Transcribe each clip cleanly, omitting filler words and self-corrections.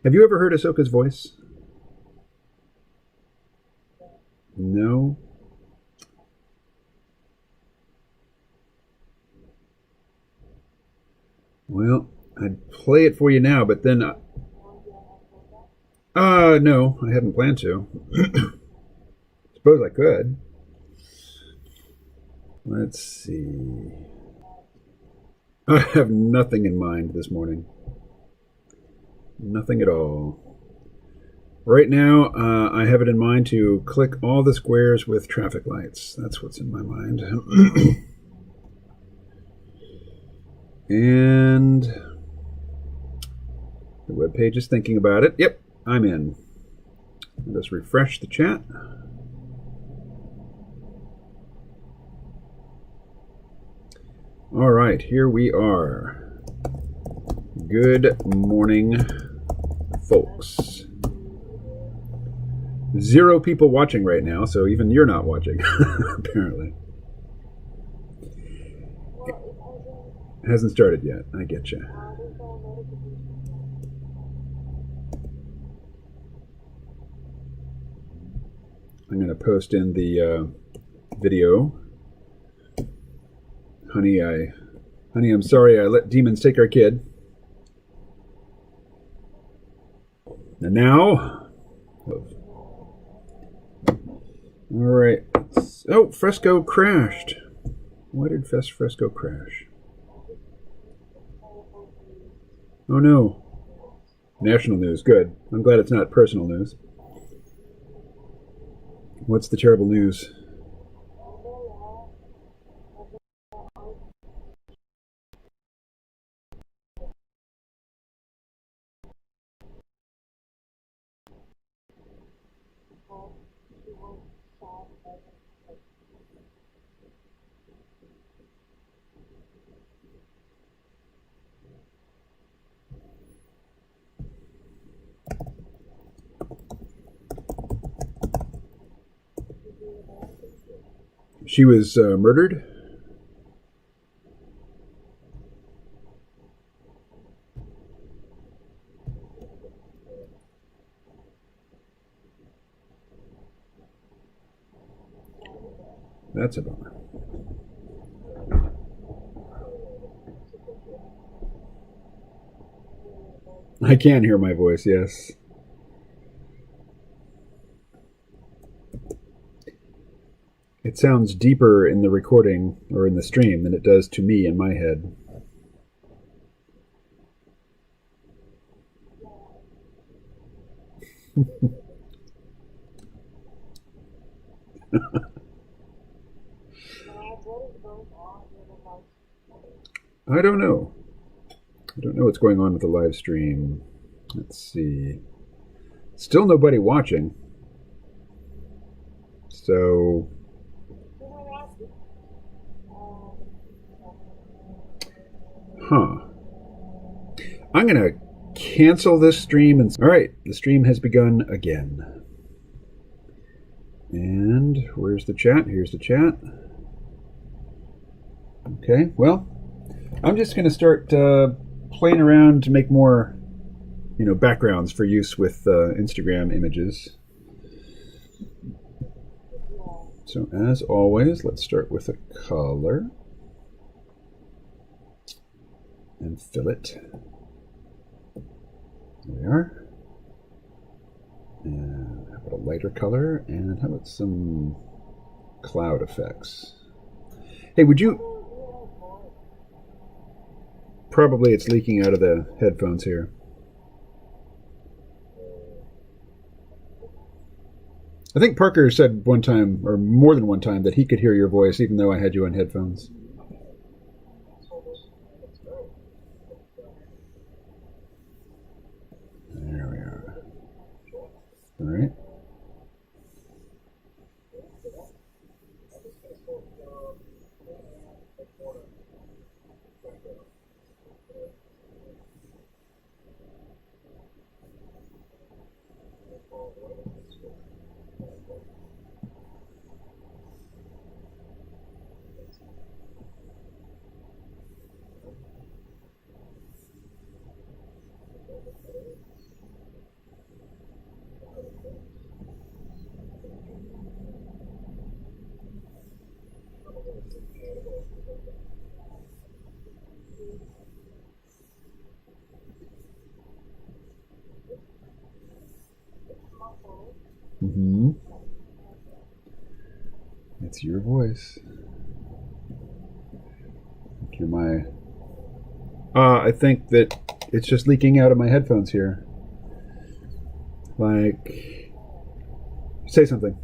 Have you ever heard Ahsoka's voice? No. Well, I'd play it for you now, but then no, I hadn't planned to. Suppose I could. Let's see. I have nothing in mind this morning. Nothing at all. Right now, I have it in mind to click all the squares with traffic lights. That's what's in my mind. And the web page is thinking about it. Yep, I'm in. Let's refresh the chat. All right, here we are. Good morning, folks. 0 people watching right now, so even you're not watching, apparently. It hasn't started yet. I get you. I'm going to post in the video. Honey, I'm sorry I let demons take our kid. And now, all right. Oh, Fresco crashed. Why did Fresco crash? Oh no. National news. Good. I'm glad it's not personal news. What's the terrible news? She was murdered? That's a bummer. I can hear my voice, yes. It sounds deeper in the recording or in the stream than it does to me in my head. I don't know. I don't know what's going on with the live stream. Let's see. Still nobody watching. So I'm going to cancel this stream. All right, the stream has begun again. And where's the chat? Here's the chat. Okay, well, I'm just going to start playing around to make more, backgrounds for use with Instagram images. So as always, let's start with a color and fill it. There we are. And how about a lighter color? And how about some cloud effects? Hey, would you... Probably it's leaking out of the headphones here. I think Parker said one time, or more than one time, that he could hear your voice even though I had you on headphones. There we are. All right. your voice. You're my... I think that it's just leaking out of my headphones here. Like... Say something.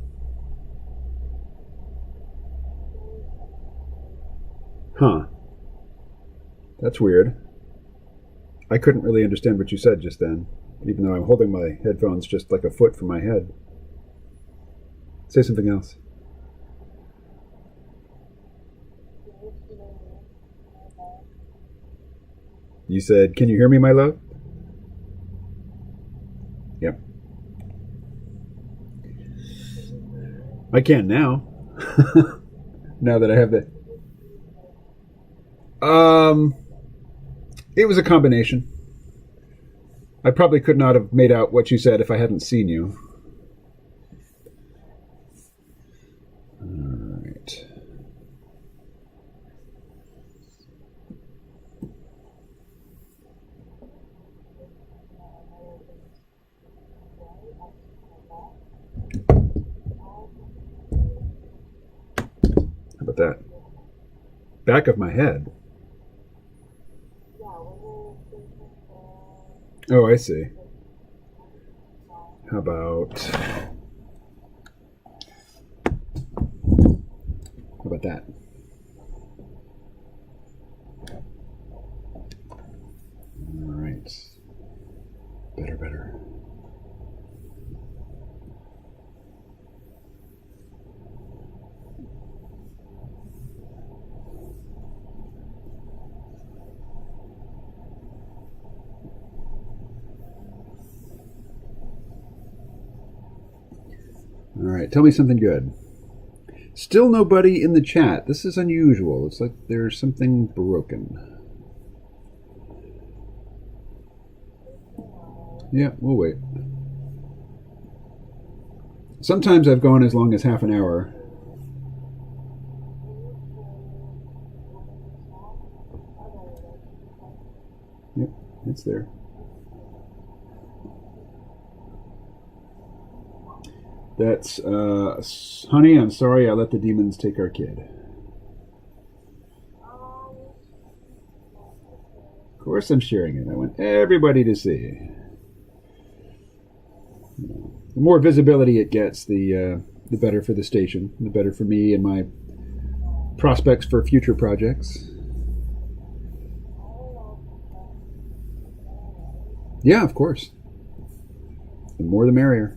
Huh. That's weird. I couldn't really understand what you said just then, even though I'm holding my headphones just like a foot from my head. Say something else. You said, "Can you hear me, my love?" Yep. I can now. Now that I have the... It was a combination. I probably could not have made out what you said if I hadn't seen you. All right. How about that? Back of my head. Oh, I see. How about that? All right. Better. All right, tell me something good. Still nobody in the chat. This is unusual. It's like there's something broken. Yeah, we'll wait. Sometimes I've gone as long as half an hour. Yep, it's there. That's, honey, I'm sorry I let the demons take our kid. Of course I'm sharing it. I want everybody to see. The more visibility it gets, the better for the station, the better for me and my prospects for future projects. Yeah, of course. The more the merrier.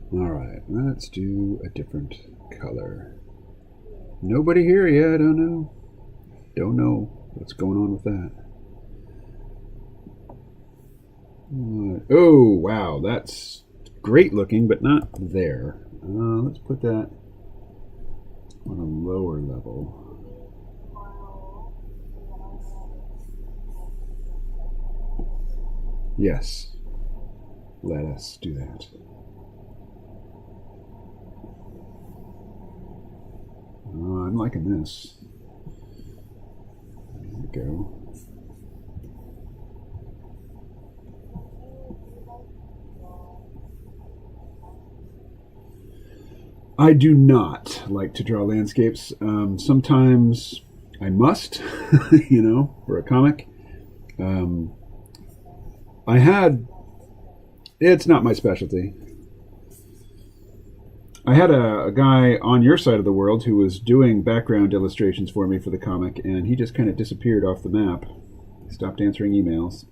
All right, let's do a different color. Nobody here yet. I don't know. Don't know what's going on with that. Oh, wow. That's great looking, but not there. Let's put that on a lower level. Yes. Let us do that. I'm liking this. There we go. I do not like to draw landscapes. Sometimes I must, you know, for a comic. It's not my specialty. I had a guy on your side of the world who was doing background illustrations for me for the comic, and he just kind of disappeared off the map. He stopped answering emails.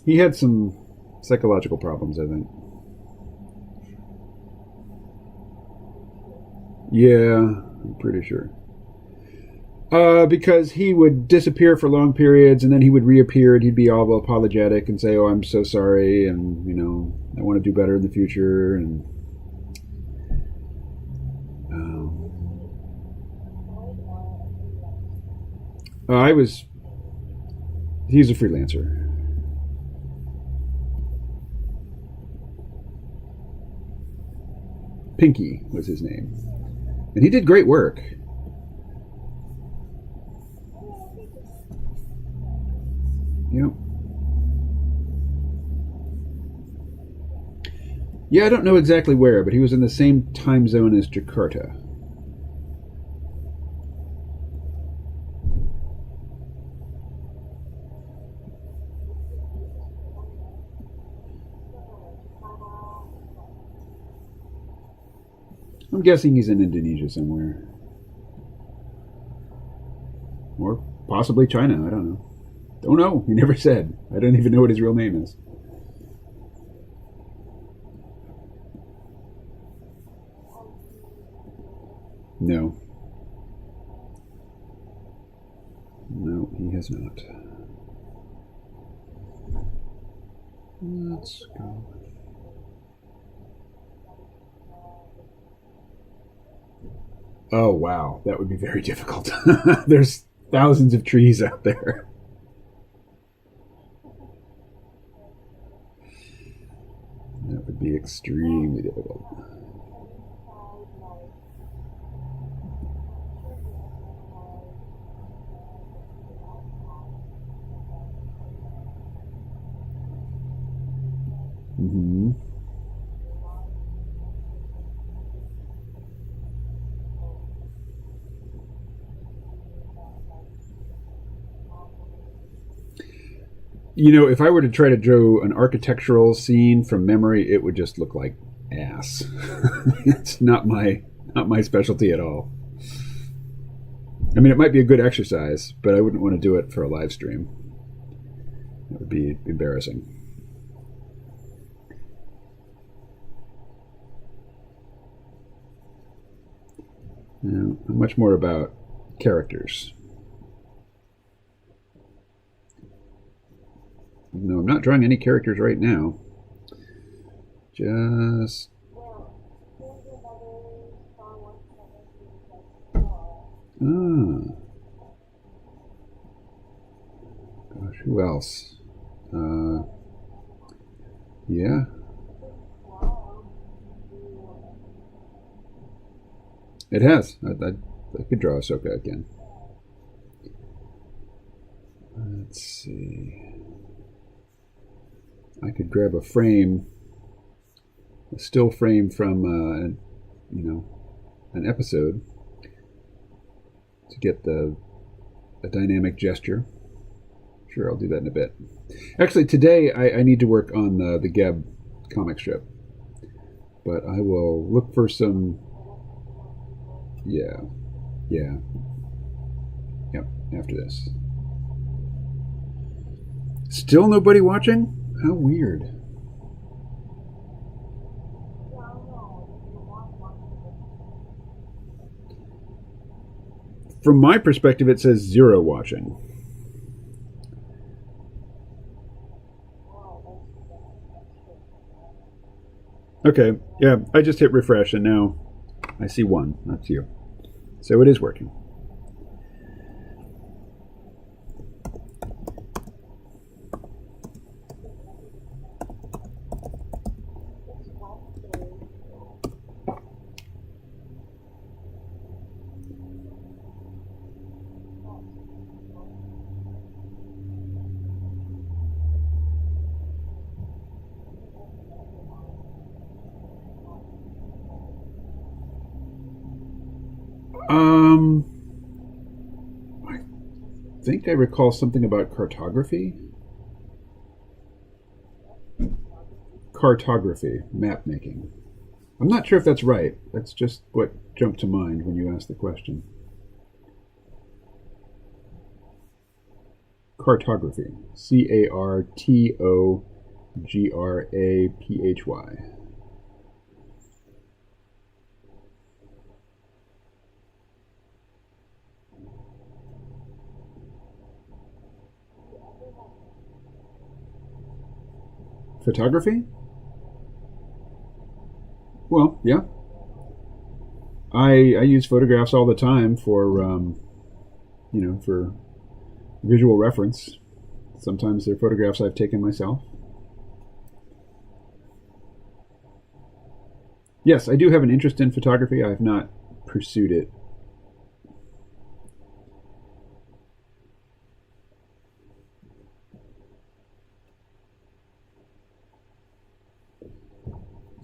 He had some psychological problems, I think. Yeah, I'm pretty sure. Because he would disappear for long periods, and then he would reappear, and he'd be all apologetic and say, "Oh, I'm so sorry, and you know, I want to do better in the future." And he's a freelancer. Pinky was his name. And he did great work. Yeah, I don't know exactly where, but he was in the same time zone as Jakarta. I'm guessing he's in Indonesia somewhere. Or possibly China, I don't know. Don't know, he never said. I don't even know what his real name is. No. No, he has not. Let's go. Oh, wow. That would be very difficult. There's thousands of trees out there. That would be extremely difficult. Mm-hmm. You know, if I were to try to draw an architectural scene from memory, it would just look like ass. It's not my specialty at all. I mean, it might be a good exercise, but I wouldn't want to do it for a live stream. It would be embarrassing. You know, much more about characters. No, I'm not drawing any characters right now. Just... Ah. Gosh, who else? Yeah. It has. I could draw Ahsoka again. Let's see. I could grab a frame, a still frame from, an episode to get a dynamic gesture. Sure, I'll do that in a bit. Actually, today I need to work on the Geb comic strip, but I will look for some. Yeah. Yep. After this. Still nobody watching? How weird. From my perspective, it says 0 watching. Okay, yeah, I just hit refresh and now I see 1. That's you. So it is working. I think I recall something about cartography. Cartography, map making. I'm not sure if that's right. That's just what jumped to mind when you asked the question. Cartography. CARTOGRAPHY. Photography? Well, yeah. I use photographs all the time for for visual reference. Sometimes they're photographs I've taken myself. Yes, I do have an interest in photography. I have not pursued it.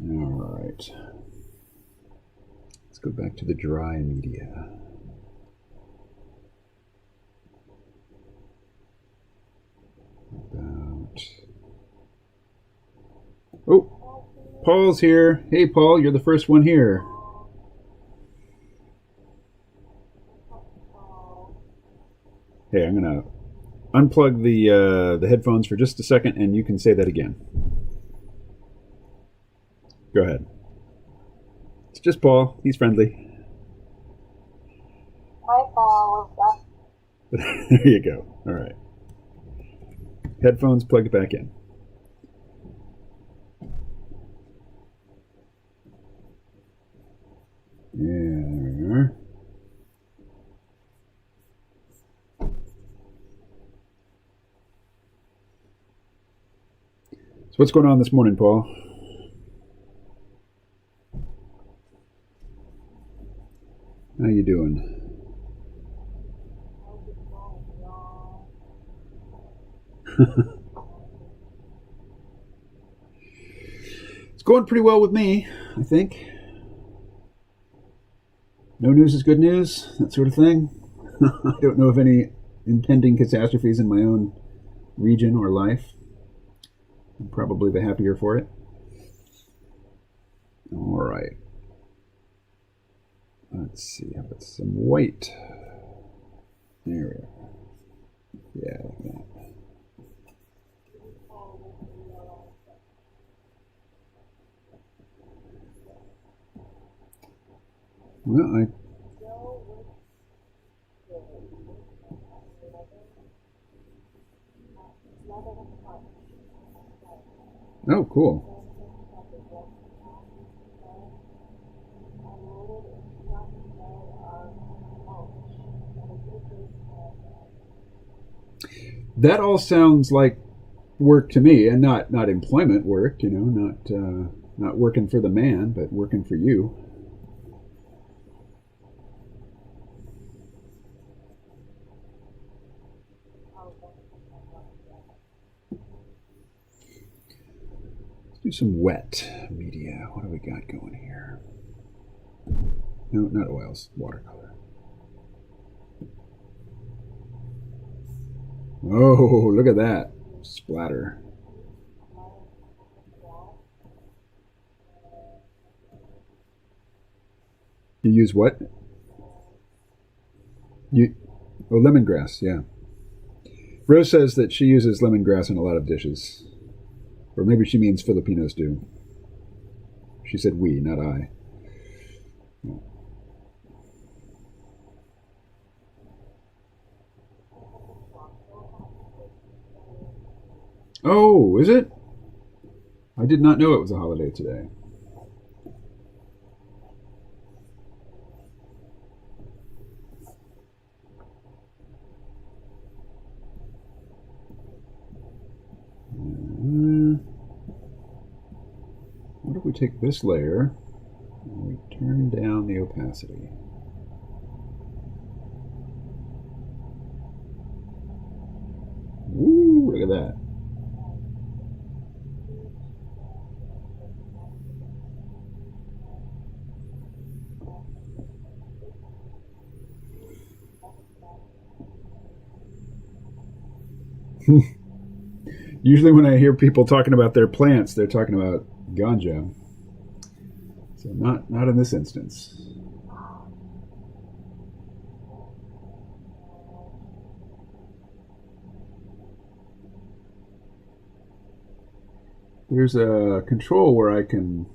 All right. Let's go back to the dry media. Oh, Paul's here. Hey, Paul, you're the first one here. Hey, I'm gonna unplug the headphones for just a second, and you can say that again. Go ahead. It's just Paul. He's friendly. Hi, Paul. What's up? There you go. All right. Headphones plugged back in. Yeah, there we are. So what's going on this morning, Paul? How you doing? It's going pretty well with me, I think. No news is good news, that sort of thing. I don't know of any impending catastrophes in my own region or life. I'm probably the happier for it. All right. Let's see. How about some white? There we are. Yeah, like that. Well, oh, cool. That all sounds like work to me, and not employment work. You know, not working for the man, but working for you. Let's do some wet media. What do we got going here? No, not oils. Watercolor. Oh, look at that splatter. You use what? Lemongrass, yeah. Rose says that she uses lemongrass in a lot of dishes. Or maybe she means Filipinos do. She said we, not I. Oh, is it? I did not know it was a holiday today. What if we take this layer and we turn down the opacity? Ooh, look at that. Usually when I hear people talking about their plants, they're talking about ganja. So not in this instance. There's a control where I can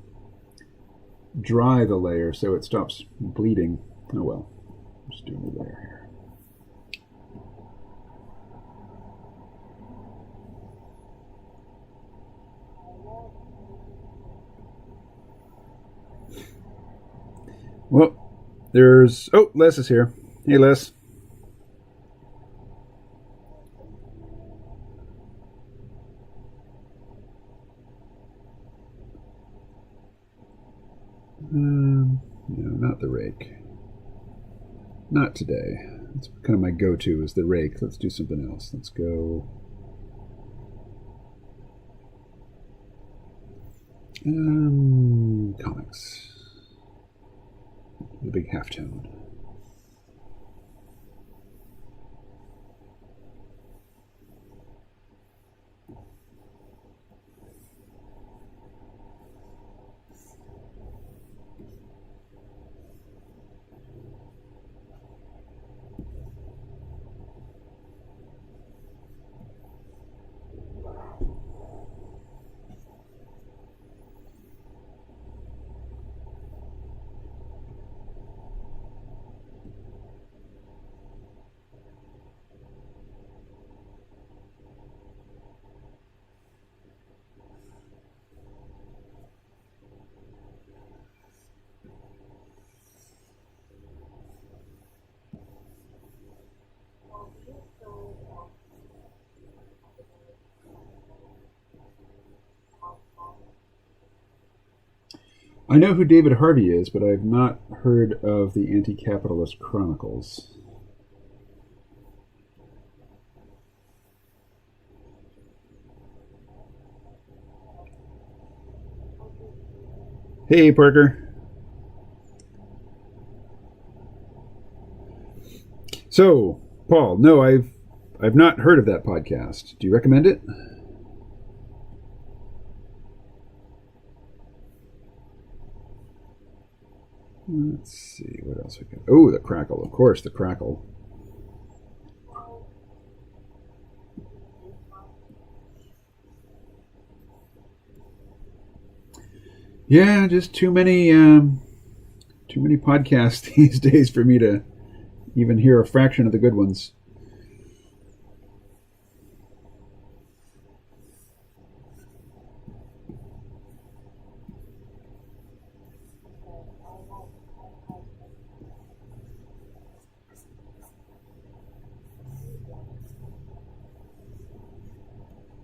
dry the layer so it stops bleeding. Oh well, I'm just doing the layer here. Well, there's... Oh, Les is here. Hey, Les. No, not the rake. Not today. That's kind of my go-to is the rake. Let's do something else. Let's go... comics. 6. The big halftone. I know who David Harvey is, but I've not heard of the Anti-Capitalist Chronicles. Hey, Parker. So, Paul, no, I've not heard of that podcast. Do you recommend it? Let's see, what else we got? Oh, the Crackle. Of course, the Crackle. Yeah, just too many podcasts these days for me to even hear a fraction of the good ones.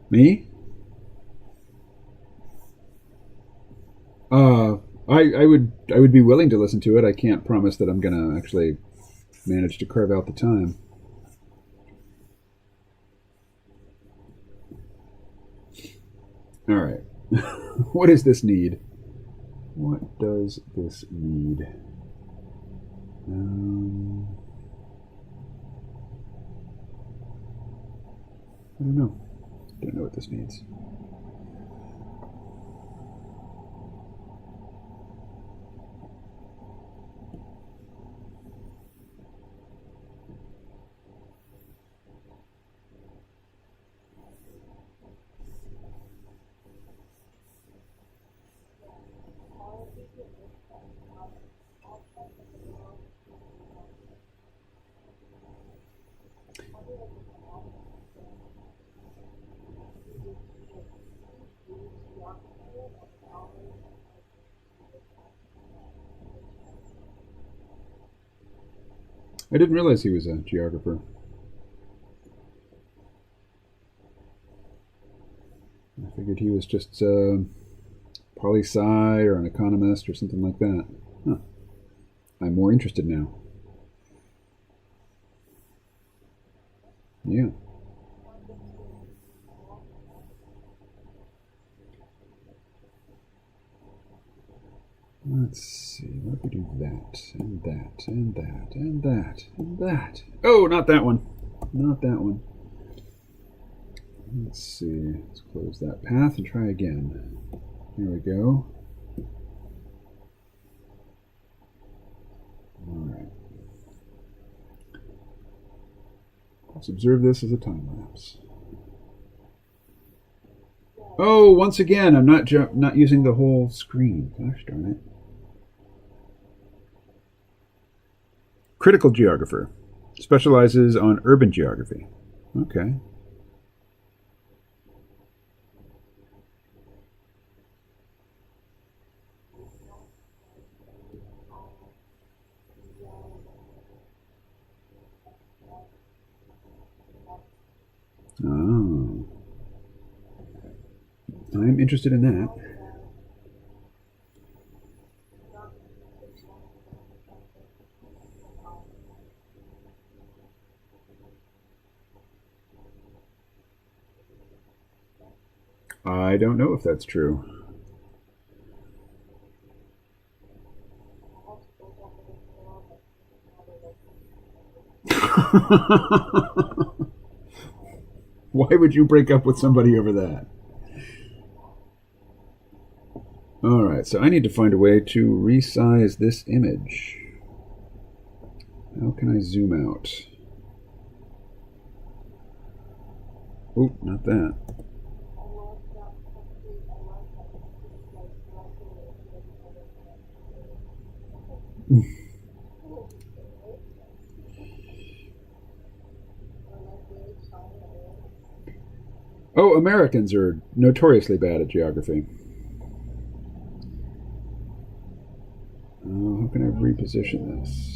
Me? I would be willing to listen to it. I can't promise that I'm gonna actually manage to carve out the time. All right. What does this need? What does this need? I don't know. Don't know what this needs. I didn't realize he was a geographer. I figured he was just poli-sci or an economist or something like that. Huh. I'm more interested now. Yeah. Let's see. What if we do that, and that, and that, and that, and that? Oh, not that one. Not that one. Let's see. Let's close that path and try again. Here we go. All right. Let's observe this as a time lapse. Oh, once again, I'm not using the whole screen. Gosh darn it. Critical geographer. Specializes on urban geography. Okay. Oh. I'm interested in that. I don't know if that's true. Why would you break up with somebody over that? Alright, so I need to find a way to resize this image. How can I zoom out? Oh, not that. Oh, Americans are notoriously bad at geography. Oh, how can I reposition this?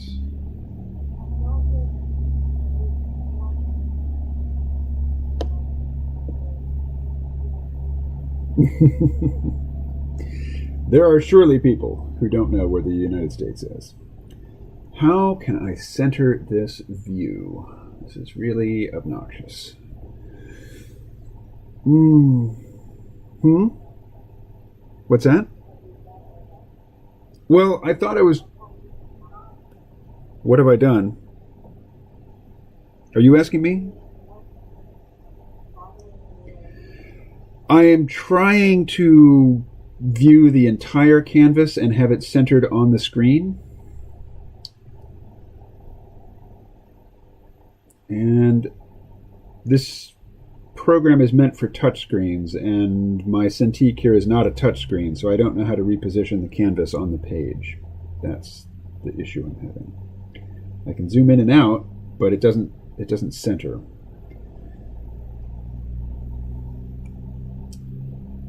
There are surely people who don't know where the United States is. How can I center this view? This is really obnoxious. What's that? Well, I thought I was... What have I done? Are you asking me? I am trying to view the entire canvas and have it centered on the screen. And this program is meant for touchscreens, and my Cintiq here is not a touchscreen, so I don't know how to reposition the canvas on the page. That's the issue I'm having. I can zoom in and out, but it doesn't center.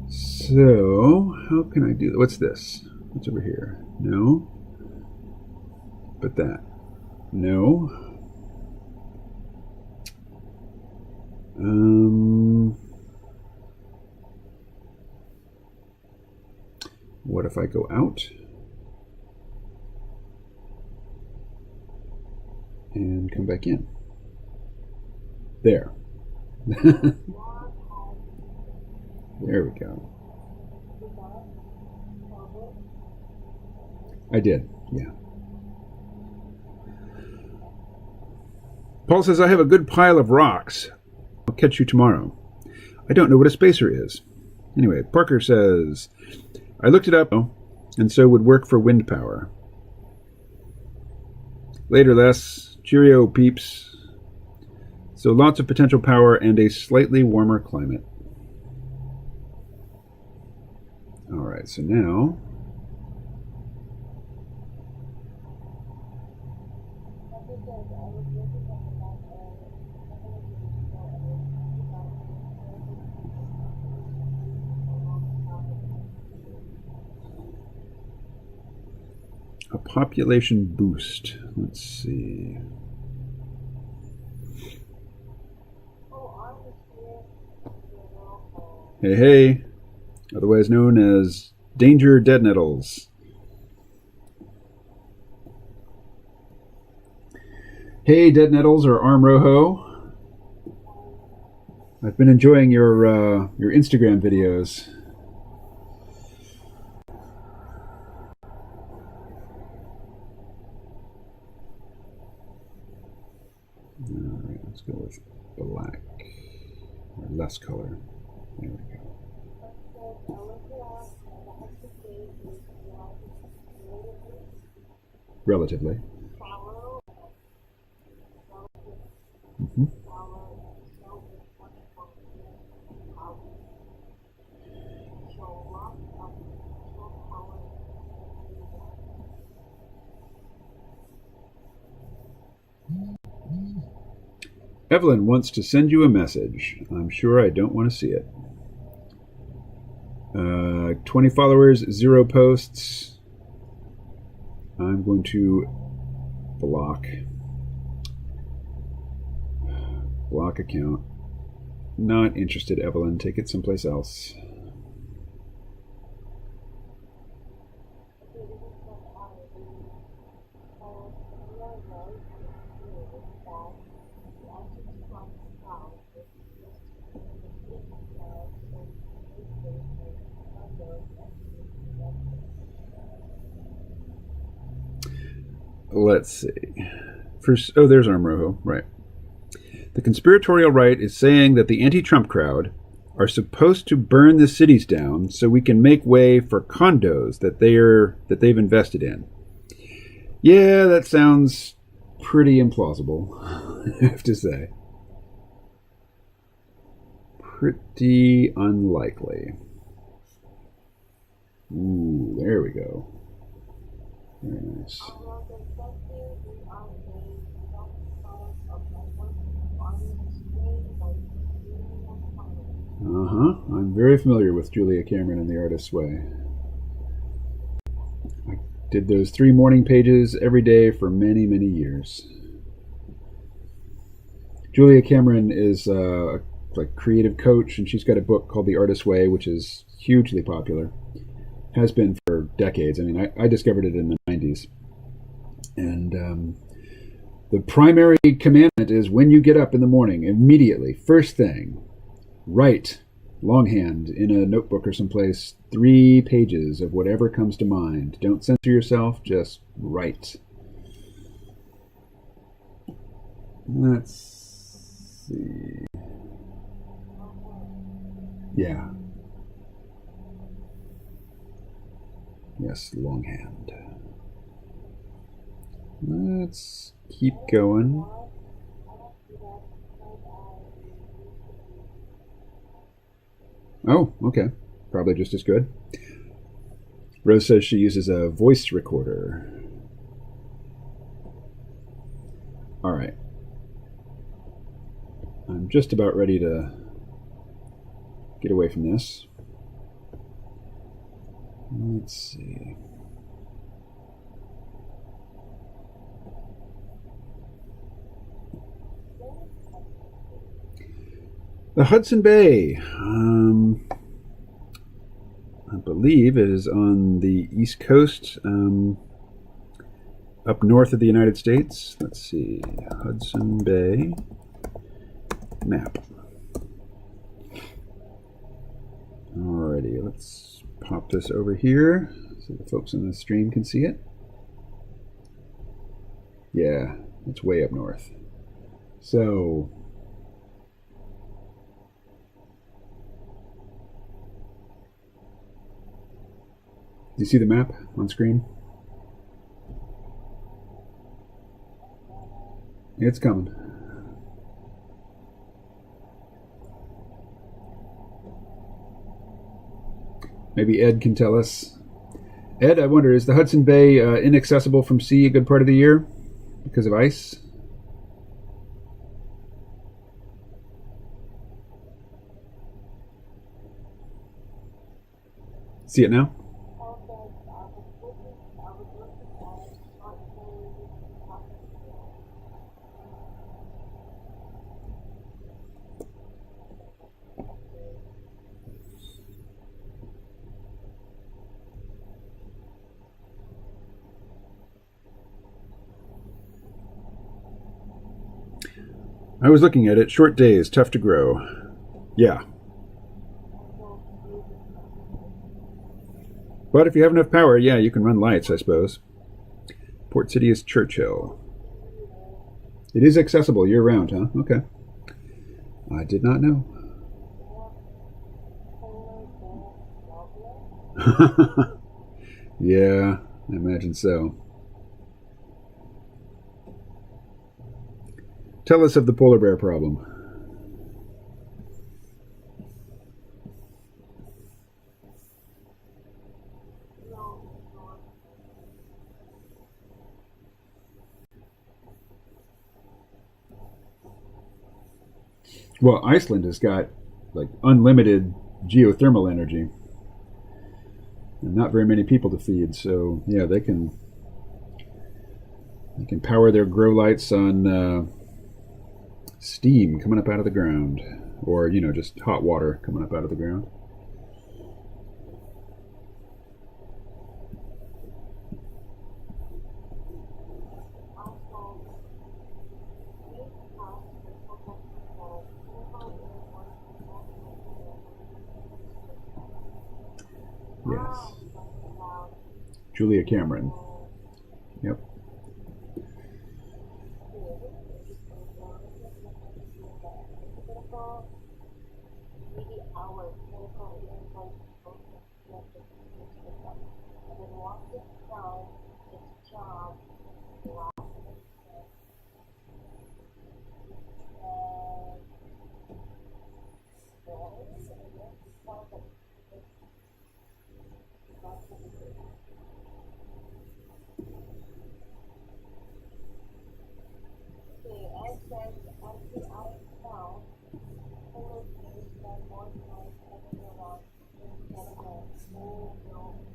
So, how can I do that? What's this? What's over here? No. But that. No. What if I go out and come back in? There. There we go. I did, yeah. Paul says, I have a good pile of rocks. I'll catch you tomorrow. I don't know what a spacer is. Anyway, Parker says, I looked it up, and so would work for wind power. Later, Les. Cheerio, peeps. So lots of potential power and a slightly warmer climate. Alright, so now... a population boost. Let's see. Hey, hey. Otherwise known as Danger Dead Nettles. Hey, Dead Nettles or Arm Rojo. I've been enjoying your Instagram videos. Alright, let's go with black. Or less color. There we go. Relatively. Mm-hmm. Evelyn wants to send you a message. I'm sure I don't want to see it. 20 followers, 0 posts. I'm going to block account. Not interested, Evelyn. Take it someplace else. Let's see. First, oh, there's Armroho, right. The conspiratorial right is saying that the anti-Trump crowd are supposed to burn the cities down so we can make way for condos that they've invested in. Yeah, that sounds pretty implausible, I have to say. Pretty unlikely. Ooh, there we go. Very nice. I'm very familiar with Julia Cameron and the Artist's Way. I did those 3 morning pages every day for many, many years. Julia Cameron is a creative coach, and she's got a book called The Artist's Way, which is hugely popular. Has been for decades. I mean, I discovered it in the 90s. And the primary commandment is when you get up in the morning, immediately, first thing, write longhand in a notebook or someplace 3 pages of whatever comes to mind. Don't censor yourself, just write. Let's see. Yeah. Yes, longhand. Let's keep going. Oh, okay. Probably just as good. Rose says she uses a voice recorder. All right. I'm just about ready to get away from this. Let's see. The Hudson Bay. I believe it is on the East Coast, up north of the United States. Let's see. Hudson Bay map. Alrighty, let's pop this over here so the folks in the stream can see it. Yeah, it's way up north. So, do you see the map on screen? It's coming. Maybe Ed can tell us. Ed, I wonder, is the Hudson Bay inaccessible from sea a good part of the year because of ice? See it now? I was looking at it. Short days, tough to grow. Yeah. But if you have enough power, yeah, you can run lights, I suppose. Port City is Churchill. It is accessible year-round, huh? Okay. I did not know. Yeah, I imagine so. Tell us of the polar bear problem. Well, Iceland has got like unlimited geothermal energy and not very many people to feed, so yeah, they can power their grow lights on steam coming up out of the ground, or just hot water coming up out of the ground. Yes. Julia Cameron. Yep.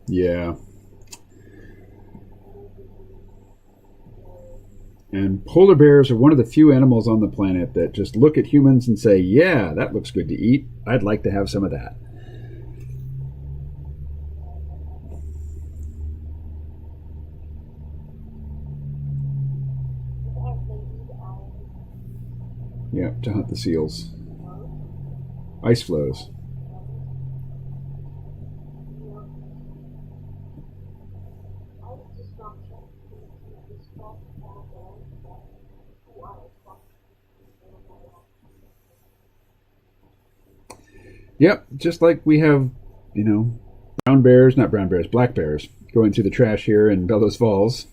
Yeah. And polar bears are one of the few animals on the planet that just look at humans and say, yeah, that looks good to eat. I'd like to have some of that. Yeah, to hunt the seals. Ice floes. Yep, just like we have, brown bears, not brown bears, black bears going through the trash here in Bellows Falls.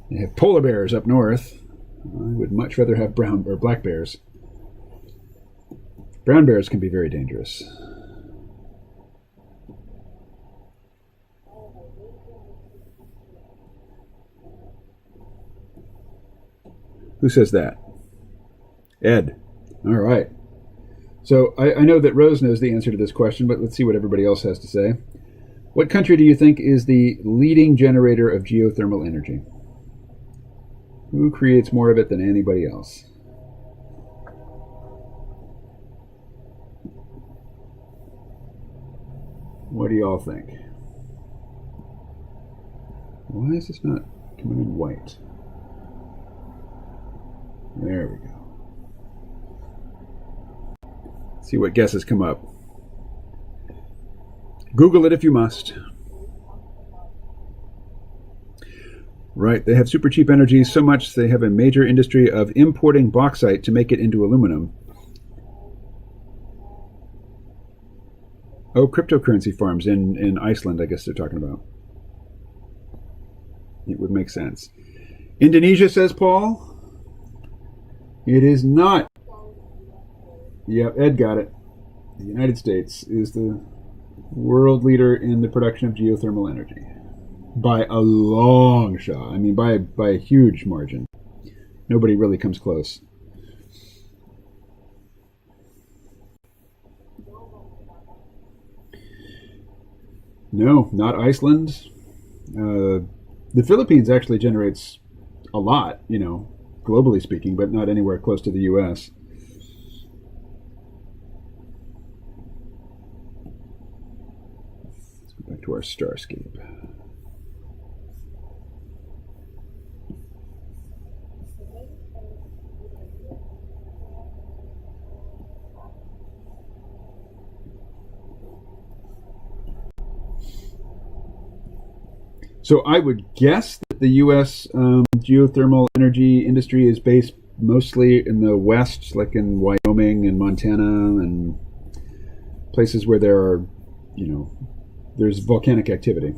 They have polar bears up north. I would much rather have brown or black bears. Brown bears can be very dangerous. Who says that? Ed. All right. So I know that Rose knows the answer to this question, but let's see what everybody else has to say. What country do you think is the leading generator of geothermal energy? Who creates more of it than anybody else? What do y'all think? Why is this not coming in white? There we go. See what guesses come up. Google it if you must. Right, they have super cheap energy so much they have a major industry of importing bauxite to make it into aluminum. Oh, cryptocurrency farms in Iceland, I guess they're talking about. It would make sense. Indonesia, says Paul. It is not. Yep, Ed got it. The United States is the world leader in the production of geothermal energy. By a long shot. I mean, by a huge margin. Nobody really comes close. No, not Iceland. The Philippines actually generates a lot, globally speaking, but not anywhere close to the U.S. Let's go back to our starscape. So I would guess that the U.S. Geothermal energy industry is based mostly in the West, like in Wyoming and Montana and places where there are, there's volcanic activity.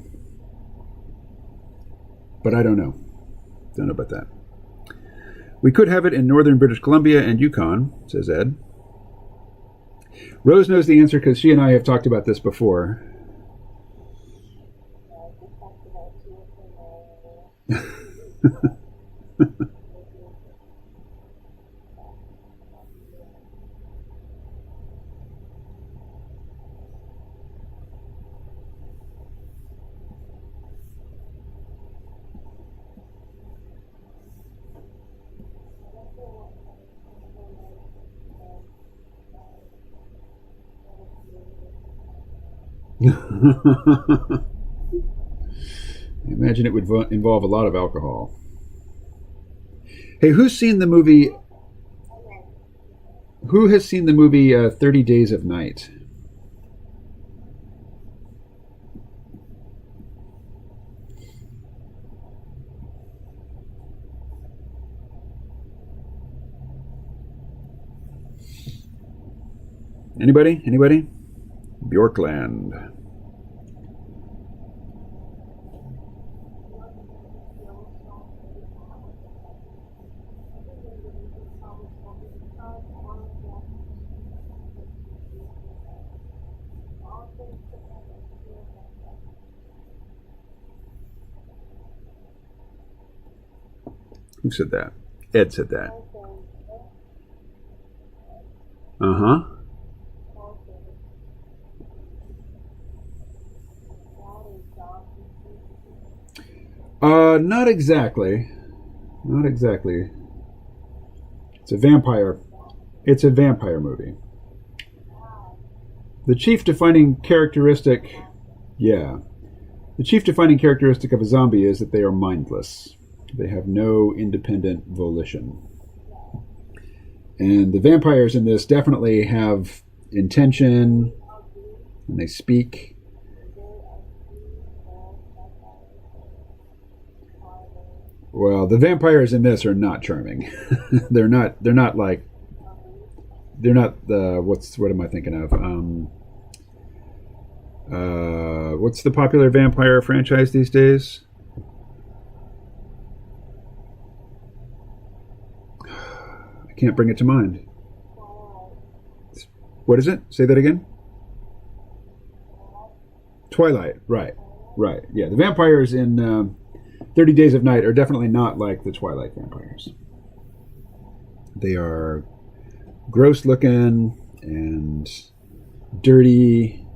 But I don't know. Don't know about that. We could have it in northern British Columbia and Yukon, says Ed. Rose knows the answer because she and I have talked about this before. Imagine it would involve a lot of alcohol. Hey, who's seen the movie? Who has seen the movie 30 Days of Night? Anybody? Anybody? Bjorkland. Who said that? Ed said that. Not exactly. Not exactly. It's a vampire. It's a vampire movie. The chief defining characteristic, yeah. The chief defining characteristic of a zombie is that they are mindless. They have no independent volition. And the vampires in this definitely have intention, and they speak. Well, the vampires in this are not charming. they're not like, they're not the, what am I thinking of? What's the popular vampire franchise these days? I can't bring it to mind. What is it? Say that again. Twilight. Right. Right. Yeah, the vampires in 30 Days of Night are definitely not like the Twilight vampires. They are gross looking and dirty.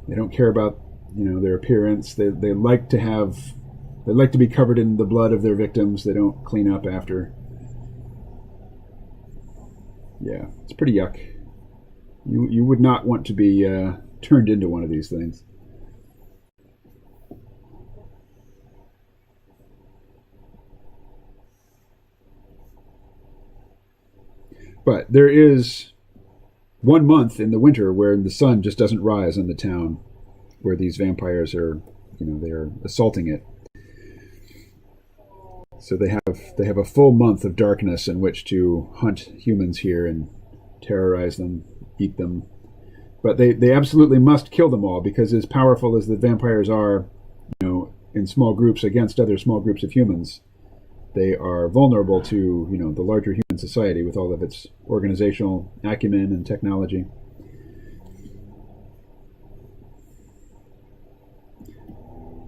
They don't care about, their appearance. They like to be covered in the blood of their victims. They don't clean up after. Yeah, it's pretty yuck. You would not want to be turned into one of these things. But there is 1 month in the winter where the sun just doesn't rise on the town, where these vampires are, they're assaulting it. So they have a full month of darkness in which to hunt humans here and terrorize them, eat them. But they absolutely must kill them all, because as powerful as the vampires are, in small groups against other small groups of humans, they are vulnerable to, the larger human society with all of its organizational acumen and technology.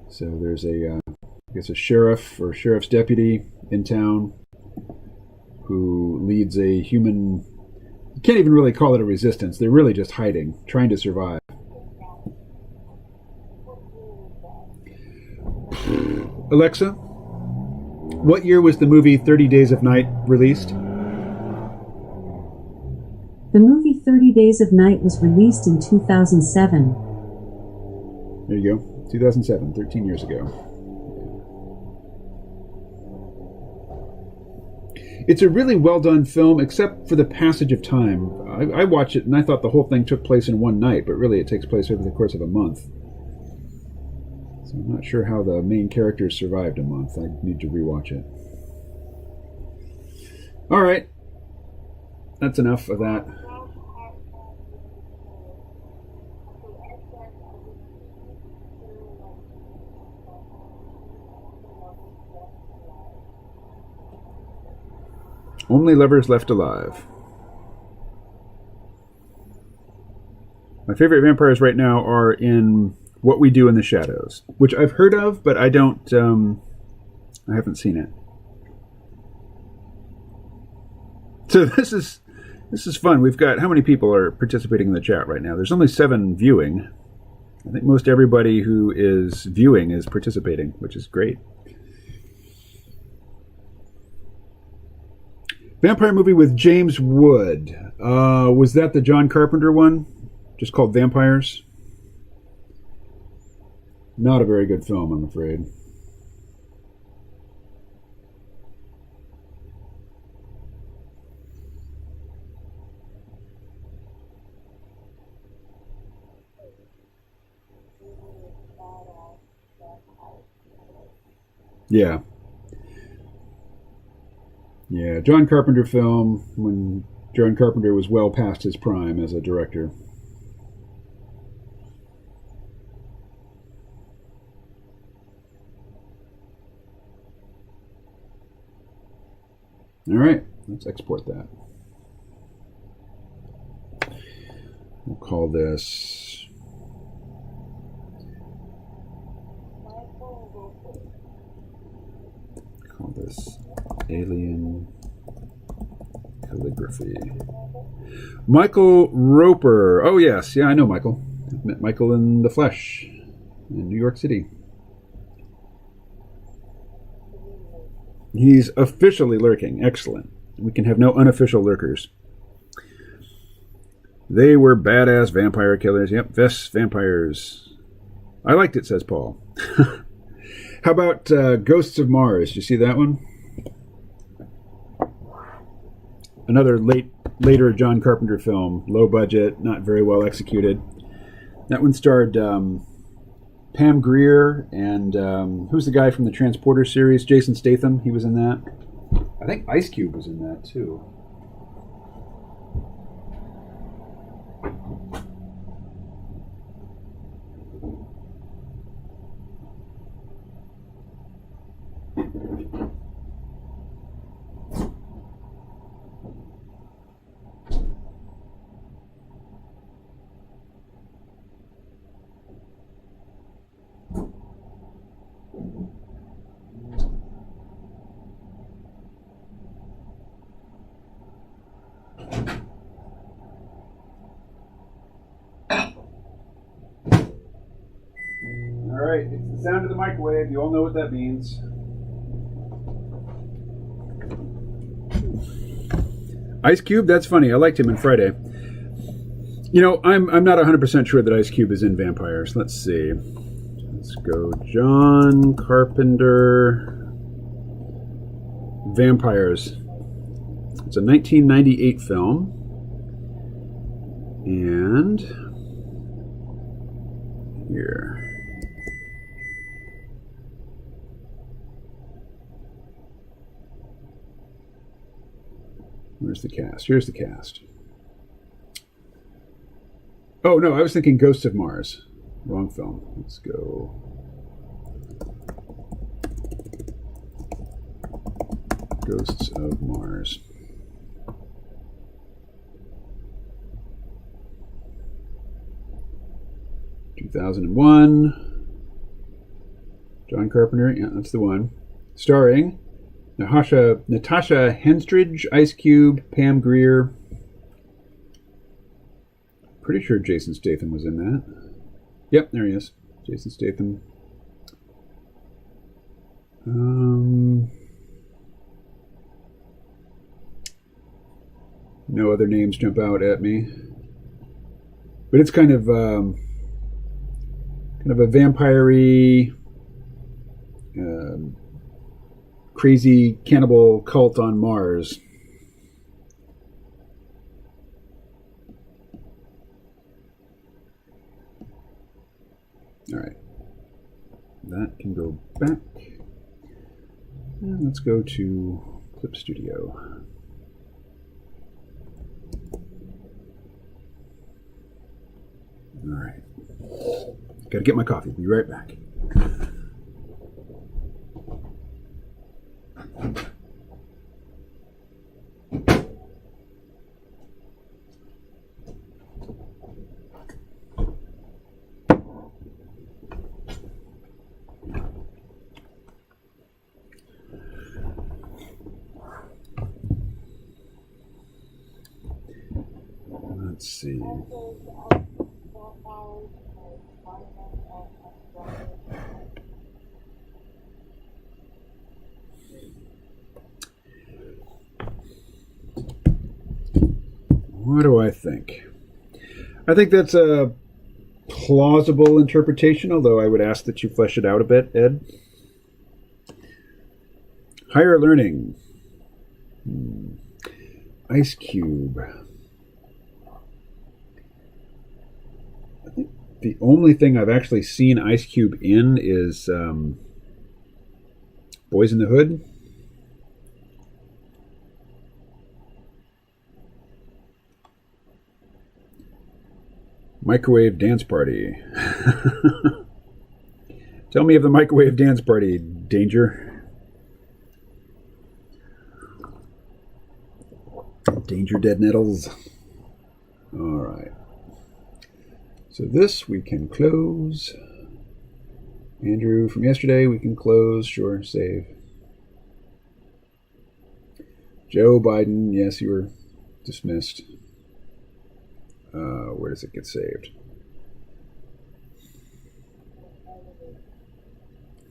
So there's a sheriff or sheriff's deputy in town who leads a human. You can't even really call it a resistance. They're really just hiding, trying to survive. Alexa, what year was the movie 30 Days of Night released? The movie 30 Days of Night was released in 2007. There you go. 2007, 13 years ago. It's a really well-done film, except for the passage of time. I watched it and I thought the whole thing took place in one night, but really it takes place over the course of a month. So I'm not sure how the main characters survived a month. I need to rewatch it. All right. That's enough of that. Only lovers left alive. My favorite vampires right now are in What We Do in the Shadows, which I've heard of, but I haven't seen it. So this is fun. We've got, how many people are participating in the chat right now? There's only 7 viewing. I think most everybody who is viewing is participating, which is great. Vampire movie with James Wood. Was that the John Carpenter one? Just called Vampires? Not a very good film, I'm afraid. Yeah. Yeah, John Carpenter film when John Carpenter was well past his prime as a director. All right, let's export that. We'll call this Alien Calligraphy. Michael Roper. Oh yes, yeah, I know Michael. I've met Michael in the flesh. in New York City. He's officially lurking. Excellent. We can have no unofficial lurkers. They were badass vampire killers. Yep, vampires. I liked it, says Paul. How about Ghosts of Mars? Did you see that one? Another later John Carpenter film. Low budget, not very well executed. That one starred Pam Grier and who's the guy from the Transporter series? Jason Statham. He was in that. I think Ice Cube was in that too. All right, it's the sound of the microwave. You all know what that means. Ice Cube, that's funny. I liked him in Friday. You know, I'm not 100% sure that Ice Cube is in Vampires. Let's see. Let's go John Carpenter Vampires. It's a 1998 film. And here. Where's the cast? Here's the cast. Oh, no, I was thinking Ghosts of Mars. Wrong film. Let's go. Ghosts of Mars. (2001). John Carpenter. Yeah, that's the one. Starring Natasha Henstridge, Ice Cube, Pam Grier. Pretty sure Jason Statham was in that. Yep, there he is. Jason Statham. No other names jump out at me. But it's kind of a vampire-y, crazy cannibal cult on Mars. All right. That can go back. And let's go to Clip Studio. All right. Gotta get my coffee. Be right back. Let's see. What do I think? I think that's a plausible interpretation, although I would ask that you flesh it out a bit, Ed. Higher learning. Ice Cube. I think the only thing I've actually seen Ice Cube in is Boys in the Hood. Microwave Dance Party. Tell me of the Microwave Dance Party, Danger. Danger, Dead Nettles. All right. So this we can close. Andrew from yesterday we can close. Sure, save. Joe Biden, yes, you were dismissed. Where does it get saved?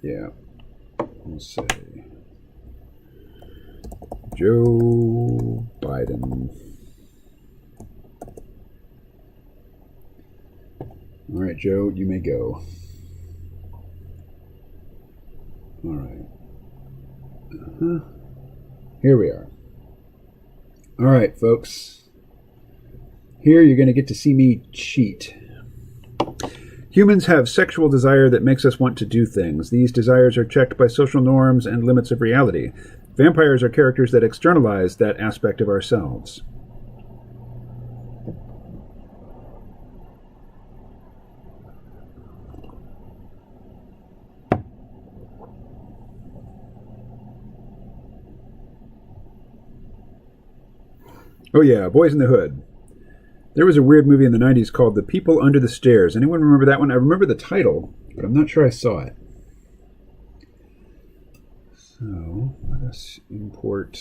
Yeah. We'll say Joe Biden. All right, Joe, you may go. All right. Here we are. All right, folks. Here you're going to get to see me cheat. Humans have sexual desire that makes us want to do things. These desires are checked by social norms and limits of reality. Vampires are characters that externalize that aspect of ourselves. Oh yeah, Boys in the Hood. There was a weird movie in the 90s called The People Under the Stairs. Anyone remember that one? I remember the title, but I'm not sure I saw it. So, let us import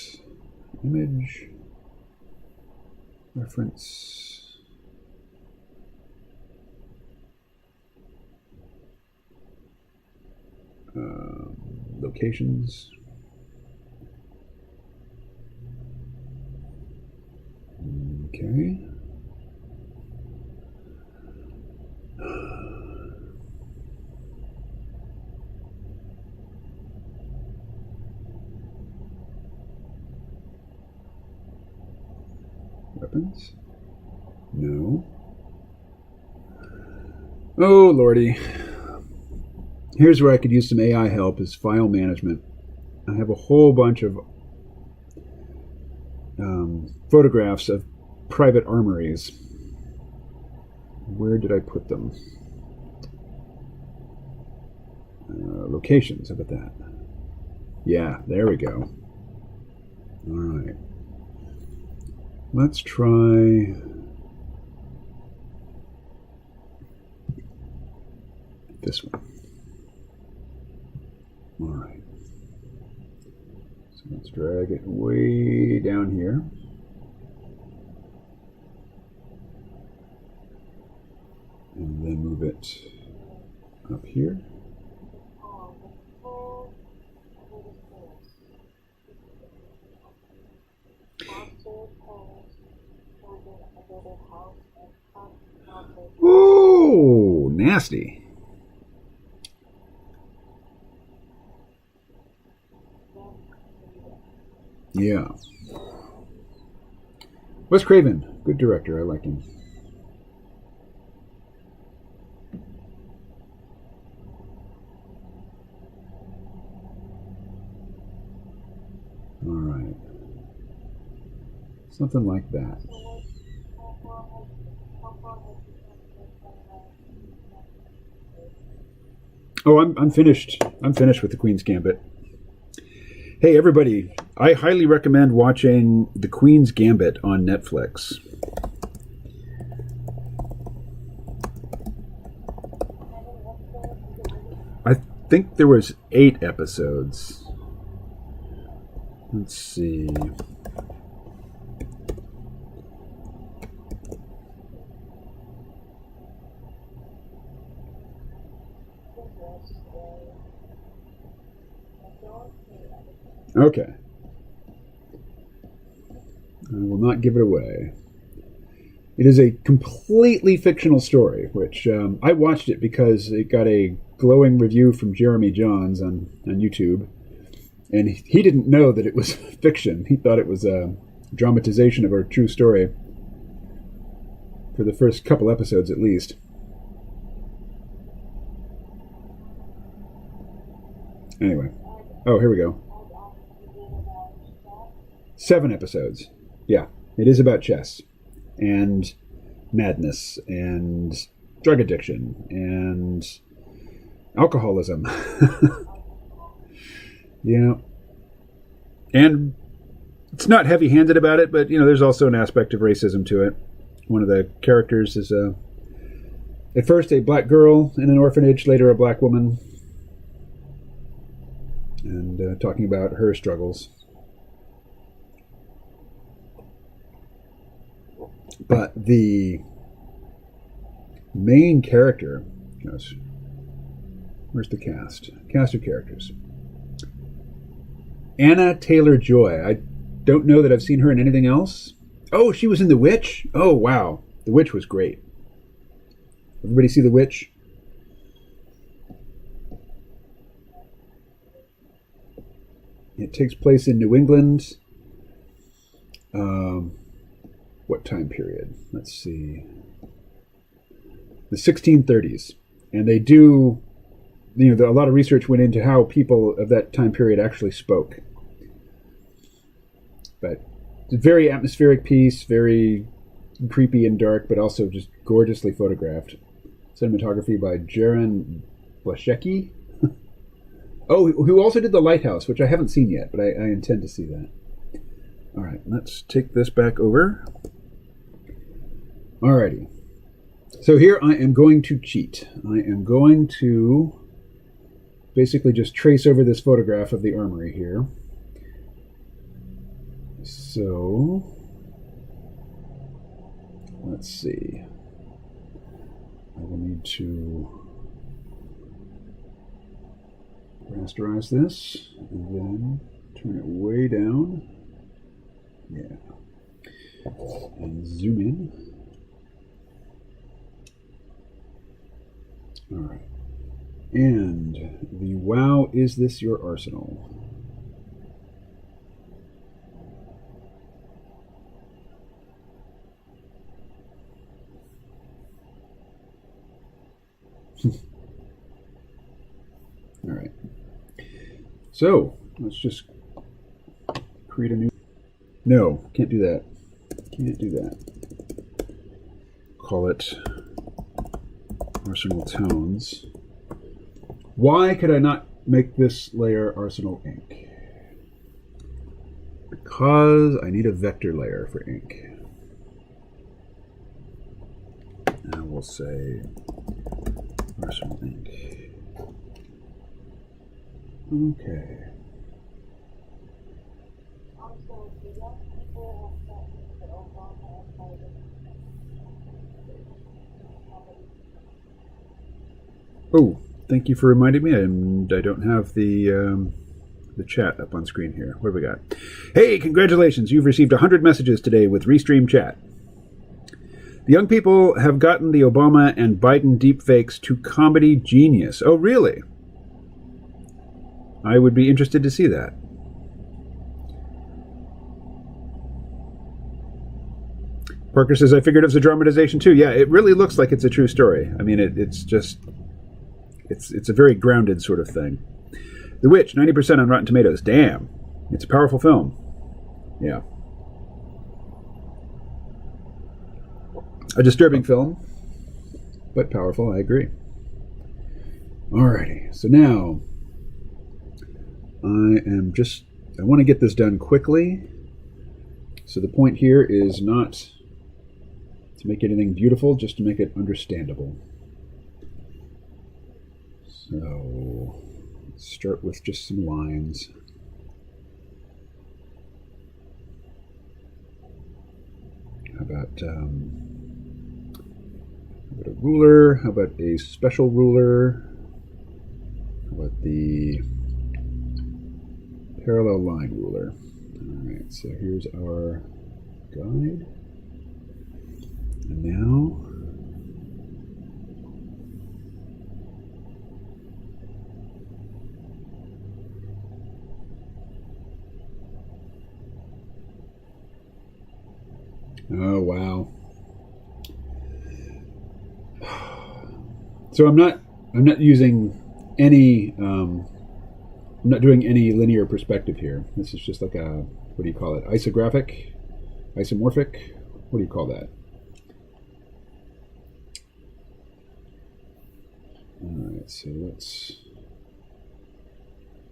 image, reference, locations. Okay. Weapons? No. Oh, lordy. Here's where I could use some AI help, is file management. I have a whole bunch of photographs of private armories. Where did I put them? Locations, how about that? Yeah, there we go. All right. Let's try this one. All right. So let's drag it way down here. And then move it up here. Oh, nasty. Yeah. Wes Craven, good director. I like him. All right. Something like that. Oh, I'm finished. I'm finished with the Queen's Gambit. Hey, everybody, I highly recommend watching The Queen's Gambit on Netflix. I think there was 8 episodes. Let's see. Okay. I will not give it away. It is a completely fictional story, which I watched it because it got a glowing review from Jeremy Johns on YouTube. And he didn't know that it was fiction. He thought it was a dramatization of a true story. For the first couple episodes, at least. Anyway. Oh, here we go. 7 episodes. Yeah. It is about chess. And madness. And drug addiction. And alcoholism. Yeah. And it's not heavy-handed about it, but, there's also an aspect of racism to it. One of the characters is at first a black girl in an orphanage, later a black woman. And talking about her struggles. But the main character, Where's the cast? Cast of characters. Anna Taylor-Joy. I don't know that I've seen her in anything else. Oh, she was in The Witch? Oh, wow. The Witch was great. Everybody see The Witch? It takes place in New England. What time period? Let's see. The 1630s. And they do, a lot of research went into how people of that time period actually spoke. But it's a very atmospheric piece, very creepy and dark, but also just gorgeously photographed. Cinematography by Jaron Blashecki. Oh, who also did The Lighthouse, which I haven't seen yet, but I intend to see that. All right, let's take this back over. Alrighty. So here I am going to cheat. I am going to basically just trace over this photograph of the armory here. So, let's see. I will need to rasterize this and then turn it way down. Yeah. And zoom in. All right. And the wow, is this your arsenal? All right. So let's just create a new. No, can't do that. Can't do that. Call it Arsenal Tones. Why could I not make this layer Arsenal Ink? Because I need a vector layer for ink. And we'll say Arsenal Ink. Okay. Oh, thank you for reminding me. I don't have the chat up on screen here. What have we got? Hey, congratulations. You've received 100 messages today with Restream Chat. The young people have gotten the Obama and Biden deepfakes to comedy genius. Oh, really? I would be interested to see that. Parker says, I figured it was a dramatization too. Yeah, it really looks like it's a true story. I mean, it's just... It's a very grounded sort of thing. The Witch, 90% on Rotten Tomatoes. Damn. It's a powerful film. Yeah. A disturbing film, but powerful, I agree. Alrighty, so now I want to get this done quickly. So the point here is not to make anything beautiful, just to make it understandable. So let's start with just some lines. How about a ruler? How about a special ruler? How about the parallel line ruler? All right, so here's our guide. And now oh, wow. So I'm not using any, I'm not doing any linear perspective here. This is just like a, what do you call it? Isomorphic? What do you call that? All right, so let's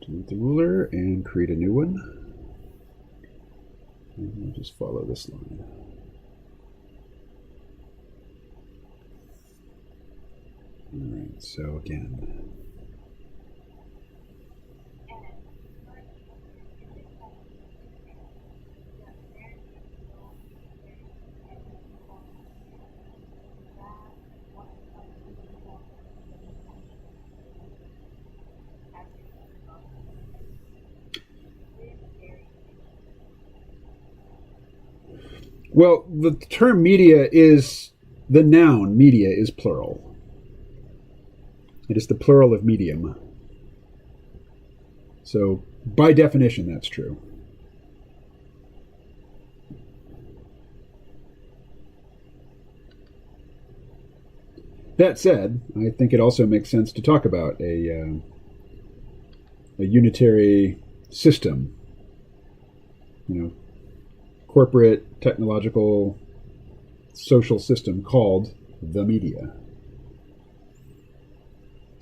delete the ruler and create a new one. And we'll just follow this line. All right, so again. Well, the term media is, the noun media is plural. It is the plural of medium. So, by definition, that's true. That said, I think it also makes sense to talk about a unitary system, corporate, technological, social system called the media,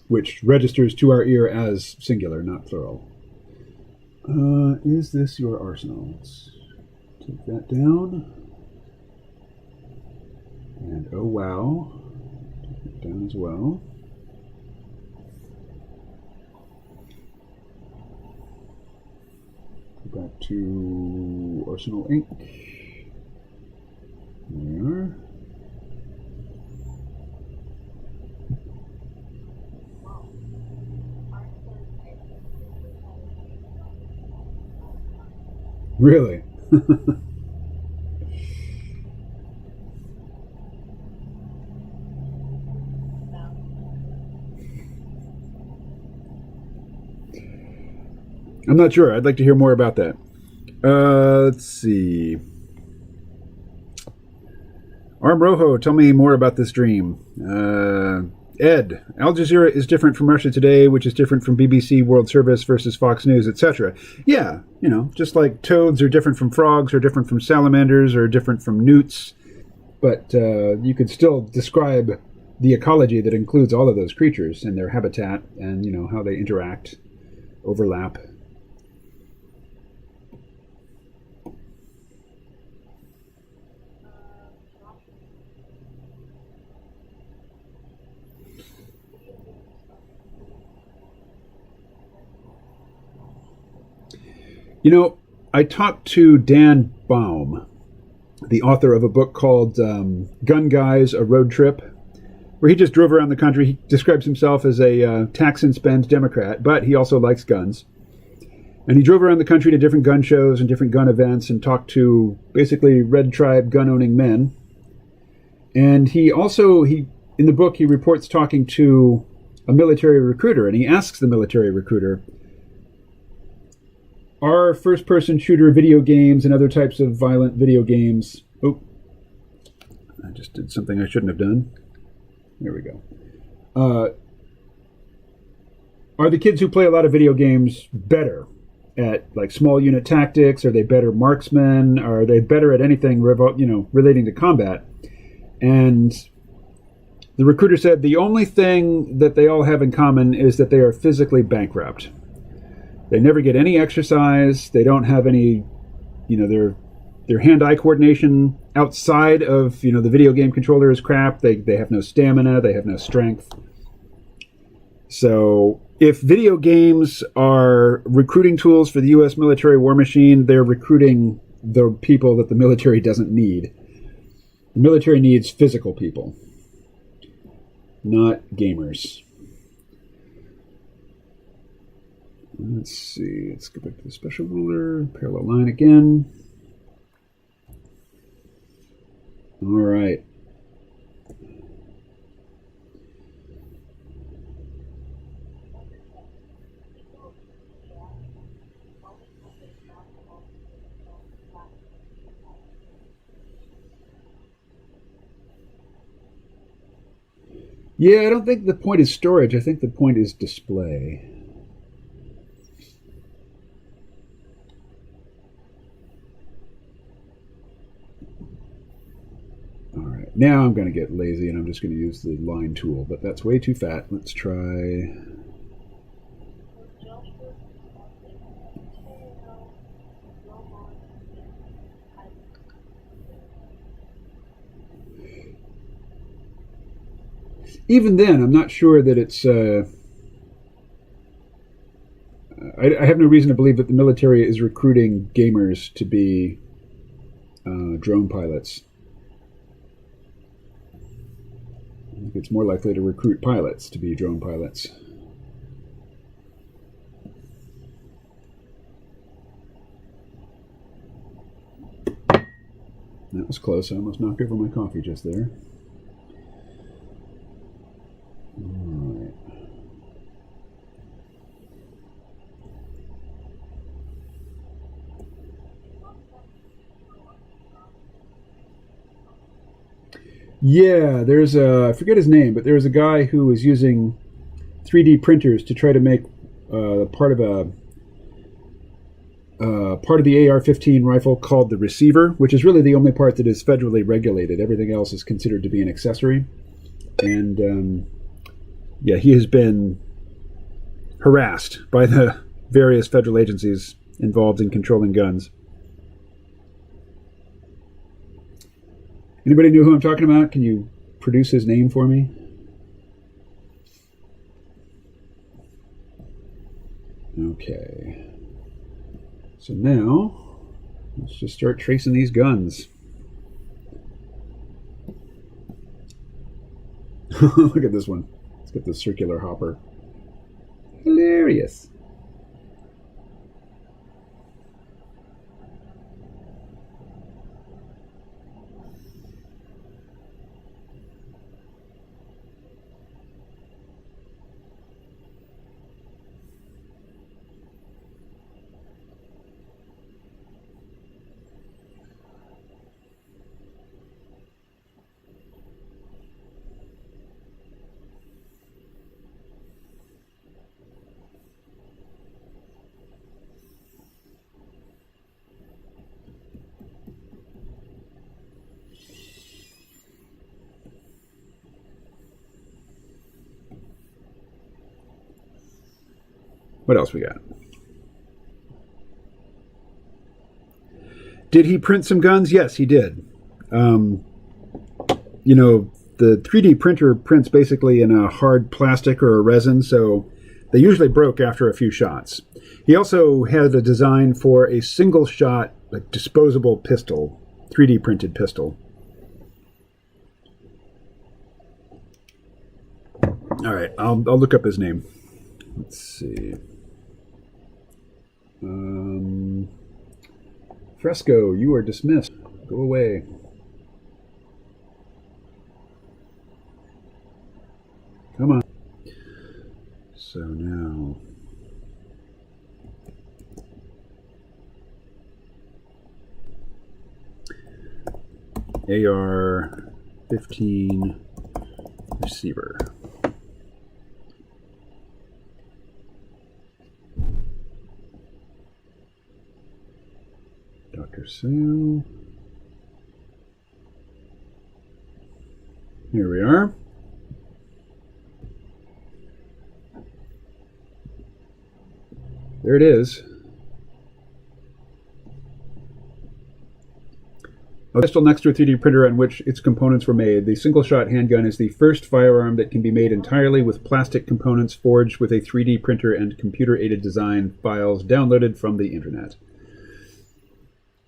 which registers to our ear as singular, not plural. Is this your arsenal? Let's take that down. And oh wow, take it down as well. Go back to Arsenal Inc. There we are. Really? I'm not sure. I'd like to hear more about that. Let's see. Arm Rojo, tell me more about this dream. Ed, Al Jazeera is different from Russia Today, which is different from BBC World Service versus Fox News, etc. Yeah, just like toads are different from frogs, or different from salamanders, or different from newts. But you could still describe the ecology that includes all of those creatures and their habitat and, how they interact, overlap. I talked to Dan Baum, the author of a book called Gun Guys, A Road Trip, where he just drove around the country. He describes himself as a tax and spend Democrat, but he also likes guns. And he drove around the country to different gun shows and different gun events and talked to basically red tribe gun-owning men. And he in the book, he reports talking to a military recruiter, and he asks the military recruiter, are first-person shooter video games and other types of violent video games... Oh, I just did something I shouldn't have done. There we go. Are the kids who play a lot of video games better at small unit tactics? Are they better marksmen? Are they better at anything relating to combat? And the recruiter said the only thing that they all have in common is that they are physically bankrupt. They never get any exercise. They don't have any, their hand-eye coordination outside of, the video game controller is crap. They have no stamina. They have no strength. So if video games are recruiting tools for the U.S. military war machine, they're recruiting the people that the military doesn't need. The military needs physical people, not gamers. Let's see. Let's go back to the special ruler. Parallel line again. All right. Yeah, I don't think the point is storage. I think the point is display. Now I'm going to get lazy and I'm just going to use the line tool, but that's way too fat. Let's try... Even then, I'm not sure that it's... I have no reason to believe that the military is recruiting gamers to be drone pilots. I think it's more likely to recruit pilots to be drone pilots. No, That was close. I almost knocked over my coffee just there. All right. Yeah, there's I forget his name, but there was a guy who was using 3D printers to try to make part of the AR-15 rifle called the receiver, which is really the only part that is federally regulated. Everything else is considered to be an accessory. And yeah, he has been harassed by the various federal agencies involved in controlling guns. Anybody know who I'm talking about? Can you produce his name for me? Okay. So now, let's just start tracing these guns. Look at this one. Let's get the circular hopper. Hilarious. What else we got? Did he print some guns? Yes, he did. You know, the 3D printer prints basically in a hard plastic or a resin, so they usually broke after a few shots. He also had a design for a single shot, like disposable pistol, 3D printed pistol. All right, I'll look up his name. Let's see. Fresco, you are dismissed. Go away. Come on. So now... AR-15 receiver. Dr. Sue. Here we are. There it is. A pistol next to a 3D printer on which its components were made. The single-shot handgun is the first firearm that can be made entirely with plastic components forged with a 3D printer and computer-aided design files downloaded from the internet.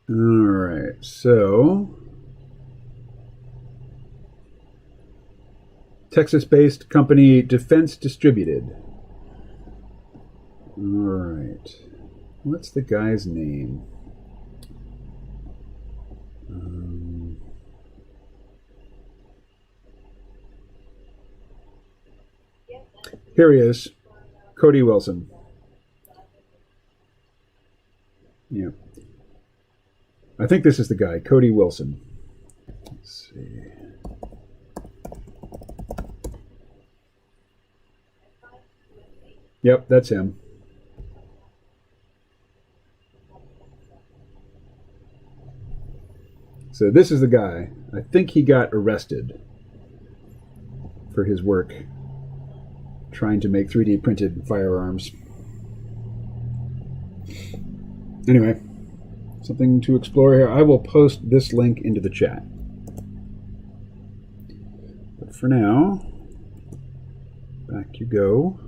All right, so Texas-based company Defense Distributed. All right, what's the guy's name? Here he is, Cody Wilson. Yeah. I think this is the guy, Cody Wilson. Let's see. Yep, that's him. So this is the guy. I think he got arrested for his work trying to make 3D printed firearms. Anyway, something to explore here. I will post this link into the chat. But for now, back you go.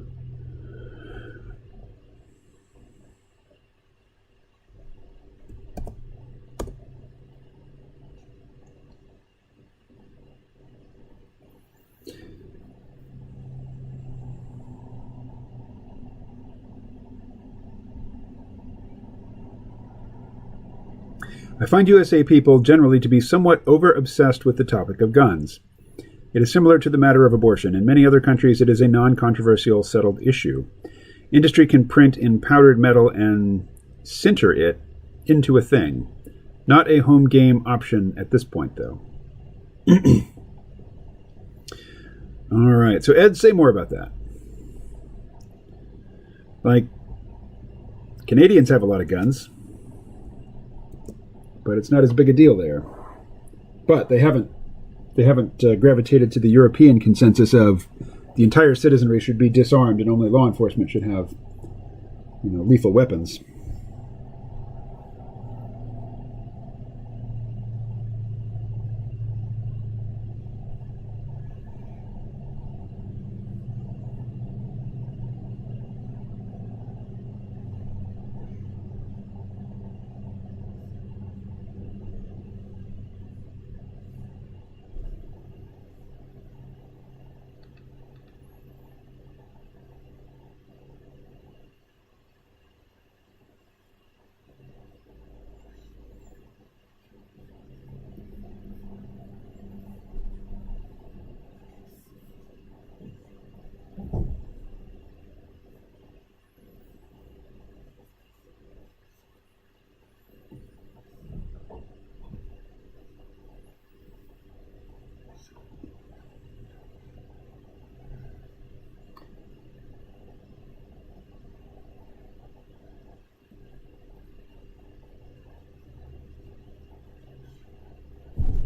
I find USA people generally to be somewhat over-obsessed with the topic of guns. It is similar to the matter of abortion. In many other countries, it is a non-controversial, settled issue. Industry can print in powdered metal and sinter it into a thing. Not a home game option at this point, though. All right. So, Ed, say more about that. Like, Canadians have a lot of guns, but it's not as big a deal there. But they haven't gravitated to the European consensus of the entire citizenry should be disarmed and only law enforcement should have, lethal weapons.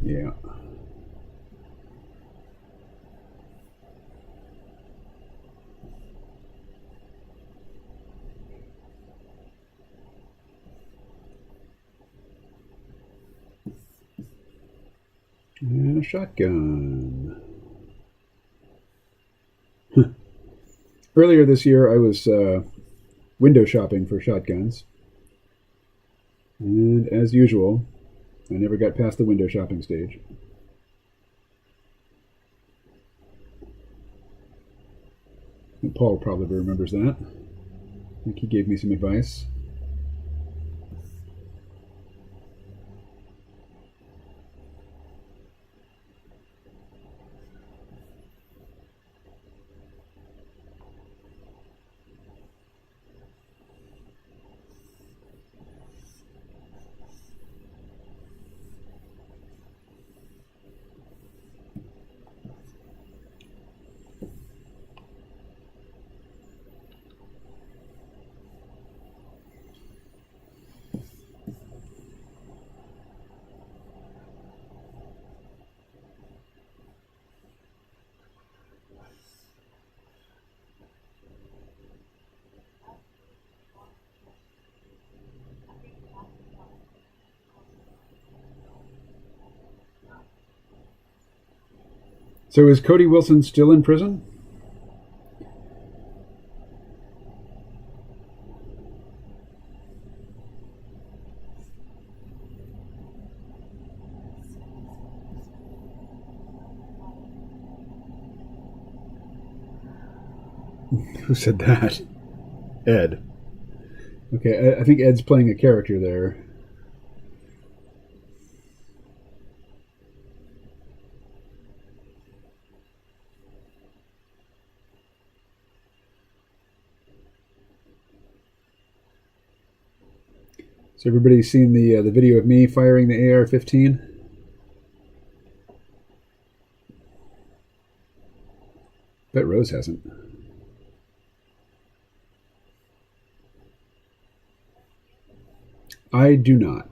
Yeah. And a shotgun. Earlier this year, I was window shopping for shotguns. And as usual, I never got past the window shopping stage. And Paul probably remembers that. I think he gave me some advice. So is Cody Wilson still in prison? Who said that? Ed. Okay, I think Ed's playing a character there. So everybody's seen the video of me firing the AR-15? Bet Rose hasn't. I do not.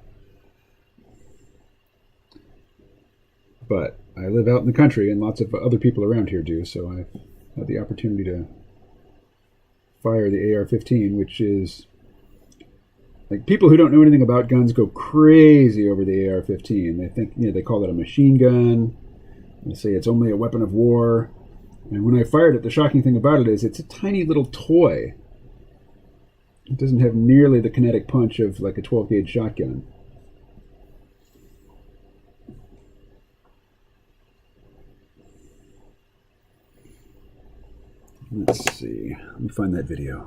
But I live out in the country and lots of other people around here do, so I've had the opportunity to fire the AR-15, which is... Like, people who don't know anything about guns go crazy over the AR-15. They think, they call it a machine gun. They say it's only a weapon of war. And when I fired it, the shocking thing about it is it's a tiny little toy. It doesn't have nearly the kinetic punch of like a 12-gauge shotgun. Let's see. Let me find that video.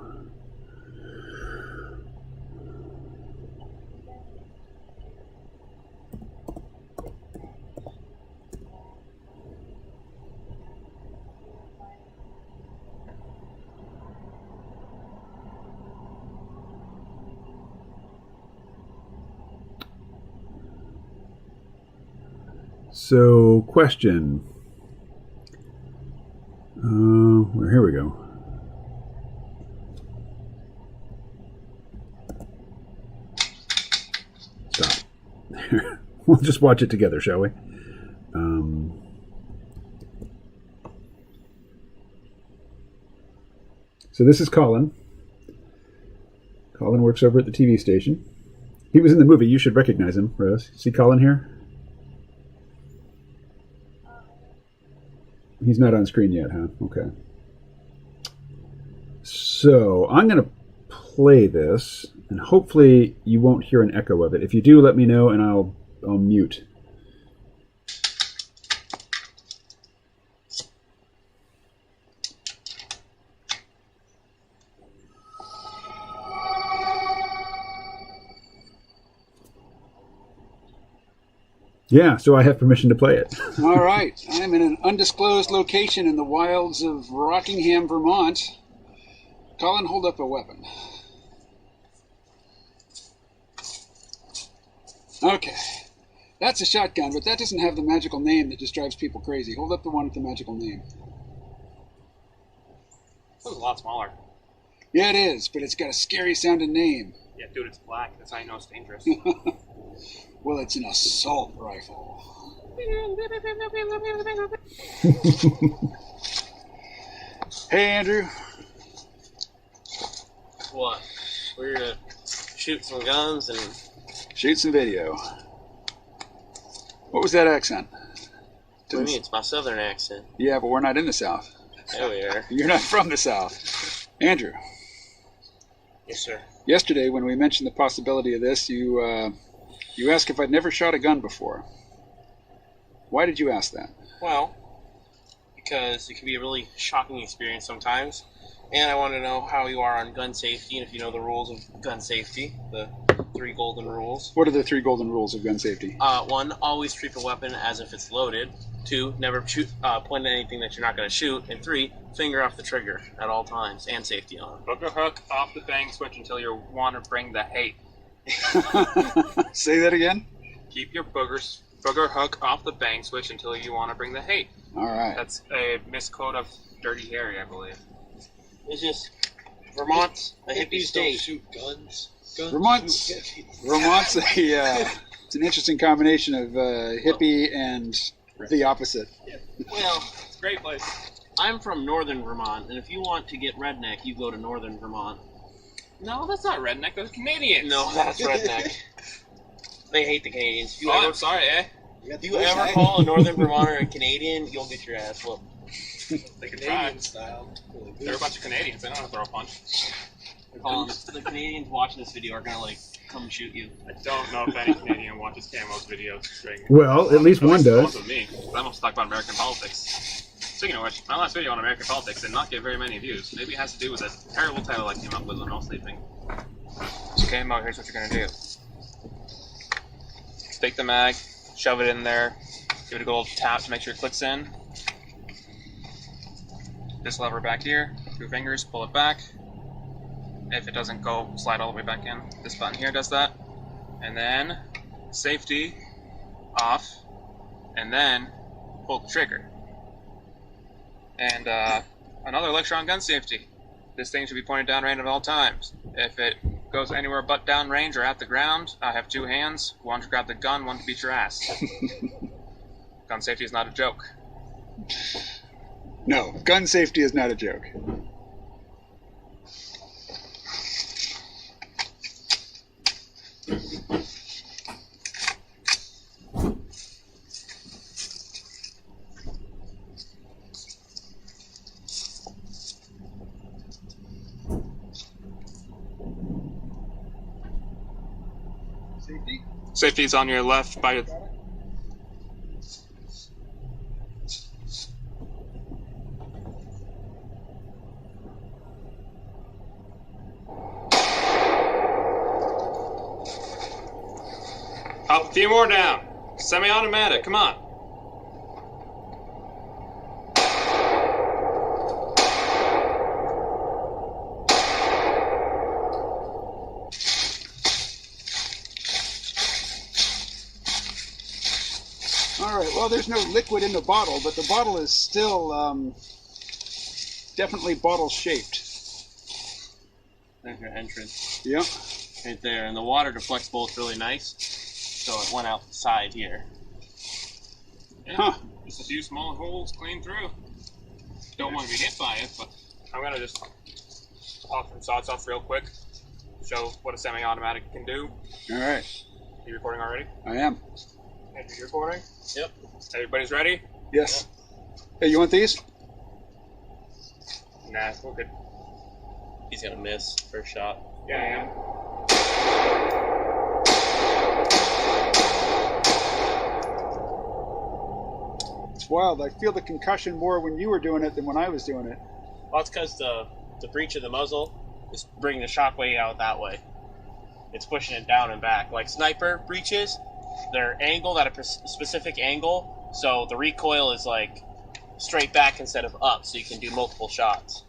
So, question. Here we go. Stop. We'll just watch it together, shall we? So this is Colin. Colin works over at the TV station. He was in the movie. You should recognize him, Rose. See Colin here? He's not on screen yet, huh? Okay. So I'm going to play this, and hopefully you won't hear an echo of it. If you do, let me know, and I'll mute. Yeah, so I have permission to play it. All right. I'm in an undisclosed location in the wilds of Rockingham, Vermont. Colin, hold up a weapon. Okay. That's a shotgun, but that doesn't have the magical name that just drives people crazy. Hold up the one with the magical name. This is a lot smaller. Yeah, it is, but it's got a scary sounding name. Yeah, dude, it's black. That's how you know it's dangerous. Well, it's an assault rifle. Hey, Andrew. What? We're gonna shoot some guns and... Shoot some video. What was that accent? What do you mean? It's my southern accent. Yeah, but we're not in the South. There we are. You're not from the South. Andrew. Yes, sir. Yesterday, when we mentioned the possibility of this, you asked if I'd never shot a gun before. Why did you ask that? Well, because it can be a really shocking experience sometimes. And I want to know how you are on gun safety, and if you know the rules of gun safety, the 3 golden rules. What are the 3 golden rules of gun safety? 1, always treat the weapon as if it's loaded. 2, never shoot, point at anything that you're not going to shoot. And 3, finger off the trigger at all times, and safety on. Booger hook off the bang switch until you want to bring the hate. Say that again? Keep your booger hook off the bang switch until you want to bring the hate. All right. That's a misquote of Dirty Harry, I believe. It's just Vermont's a hippie state. Shoot guns. Vermont's it's an interesting combination of hippie and the opposite. Well, It's a great place. I'm from northern Vermont, and if you want to get redneck, you go to northern Vermont. No, that's not redneck. That's Canadians. No, that's redneck. They hate the Canadians. If you Oh, ever, I'm sorry, eh? if you ever call a northern Vermonter a Canadian, you'll get your ass whooped. They can try. Canadian style. They're a bunch of Canadians. They don't know how to throw a punch. The Canadians watching this video are gonna come shoot you. I don't know if any Canadian watches Camo's videos. Well, at least one does. With me. I almost talk about American politics. Speaking of which, my last video on American politics did not get very many views. Maybe it has to do with a terrible title I came up with when I was sleeping. So Camo, here's what you're gonna do. Take the mag, shove it in there, give it a good old tap to make sure it clicks in. This lever back here, 2 fingers, pull it back. If it doesn't go, slide all the way back in. This button here does that. And then, safety, off, and then pull the trigger. And another lecture on gun safety. This thing should be pointed downrange at all times. If it goes anywhere but downrange or at the ground, I have 2 hands, one to grab the gun, one to beat your ass. Gun safety is not a joke. No, gun safety is not a joke. Safety? Safety is on your left by your... Up a few more down. Semi-automatic, come on. All right, Well, there's no liquid in the bottle, but the bottle is still definitely bottle-shaped. There's your entrance. Yeah. Right there. And the water deflects both really nice. So it went out the side here. Yeah, Huh. just a few small holes clean through. Don't want to be hit by it, but I'm going to just pop some shots off real quick. Show what a semi-automatic can do. All right. You recording already? I am. Andrew, you recording? Yep. Everybody's ready? Yes. Hey, you want these? Nah, we're good. He's going to miss first shot. Yeah, I am. It's wild. I feel the concussion more when you were doing it than when I was doing it. Well, it's because the breach of the muzzle is bringing the shockwave out that way. It's pushing it down and back. Like sniper breaches, they're angled at a specific angle, so the recoil is like straight back instead of up, so you can do multiple shots.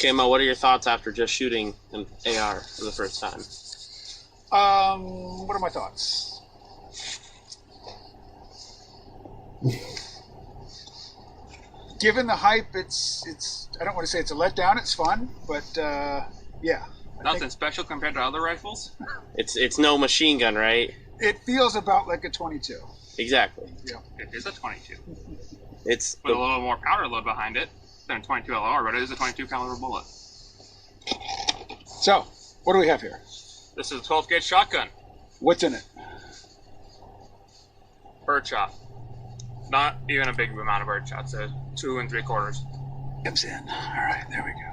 Camo, what are your thoughts after just shooting an AR for the first time? What are my thoughts? Given the hype, it's. I don't want to say it's a letdown. It's fun, but yeah. Nothing special compared to other rifles? It's no machine gun, right? It feels about like a 22. Exactly. Yeah. It is a 22. It's With a little more powder load behind it than a 22 LR, but it is a 22 caliber bullet. So, what do we have here? This is a 12 gauge shotgun. What's in it? Birdshot. Not even a big amount of birdshots. 2 3/4. Comes in. All right, there we go.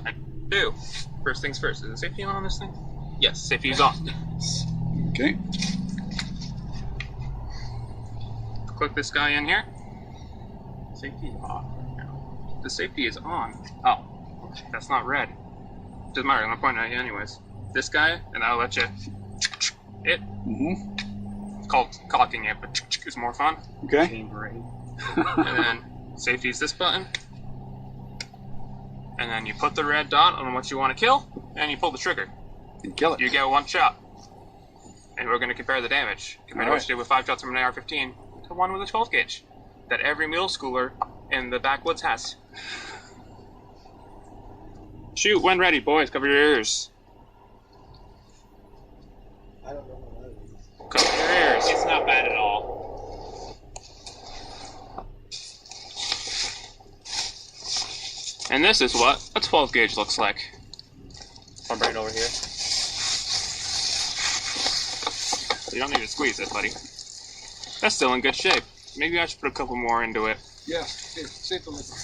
And 2. First things first. Is the safety on this thing? Yes, safety is on. Okay. Click this guy in here. safety off right now. The safety is on. Oh, that's not red. Doesn't matter. I'm gonna point it at you anyways. This guy, and I'll let you. It. Mm-hmm. It's called cocking it, but is more fun. Okay. Chambering. And then safety is this button. And then you put the red dot on what you want to kill, and you pull the trigger. And kill it. You get 1 shot. And we're going to compare the damage. Compared to what you did with 5 shots from an AR-15 to one with a 12 gauge. That every middle schooler in the backwoods has. Shoot when ready, boys. Cover your ears. I don't know what that is. Cover your ears. It's not bad at all. And this is what a 12 gauge looks like. I'm right over here. You don't need to squeeze it, buddy. That's still in good shape. Maybe I should put a couple more into it. Yeah. Save the liquor.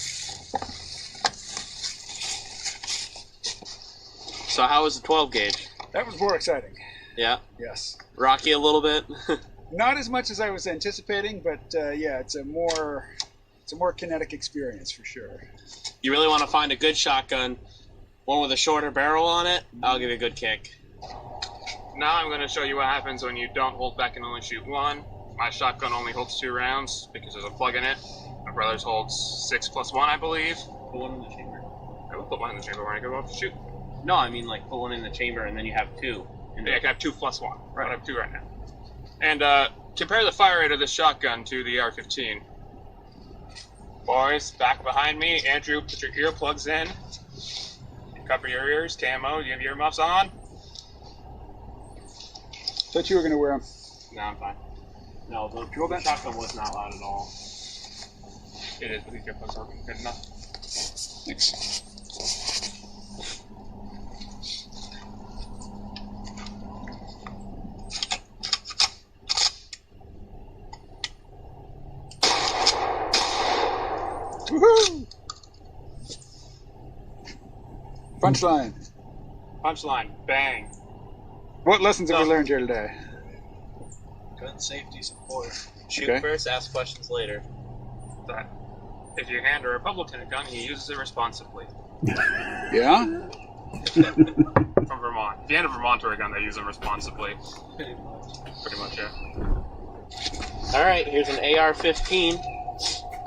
So how was the 12 gauge? That was more exciting. Yeah, Yes. rocky a little bit. Not as much as I was anticipating, but yeah, it's a more kinetic experience for sure. You really want to find a good shotgun, one with a shorter barrel on it. I'll give you a good kick. Now I'm going to show you what happens when you don't hold back and only shoot 1. My shotgun only holds 2 rounds because there's a plug in it. My brother's holds 6 plus 1, I believe. Put one in the chamber. I will put one in the chamber when I go up to shoot. No, I mean like put one in the chamber and then you have 2. Yeah, I can have 2 plus 1. Right. I have 2 right now. And compare the fire rate of this shotgun to the AR-15. Boys, back behind me. Andrew, put your earplugs in. Cover your ears. Camo, you have your earmuffs on? Thought you were going to wear them. No, I'm fine. No, the shotgun was not loud at all. It is, but these earplugs aren't good enough. Thanks. Woohoo! Punchline. Punchline. Bang. What lessons have we learned here today? Gun safety is important. Shoot Okay. first, ask questions later. That if you hand a Republican a gun, he uses it responsibly. Yeah? From Vermont. If you hand a Vermonter a gun, they use it responsibly. Pretty much, yeah. Alright, here's an AR-15.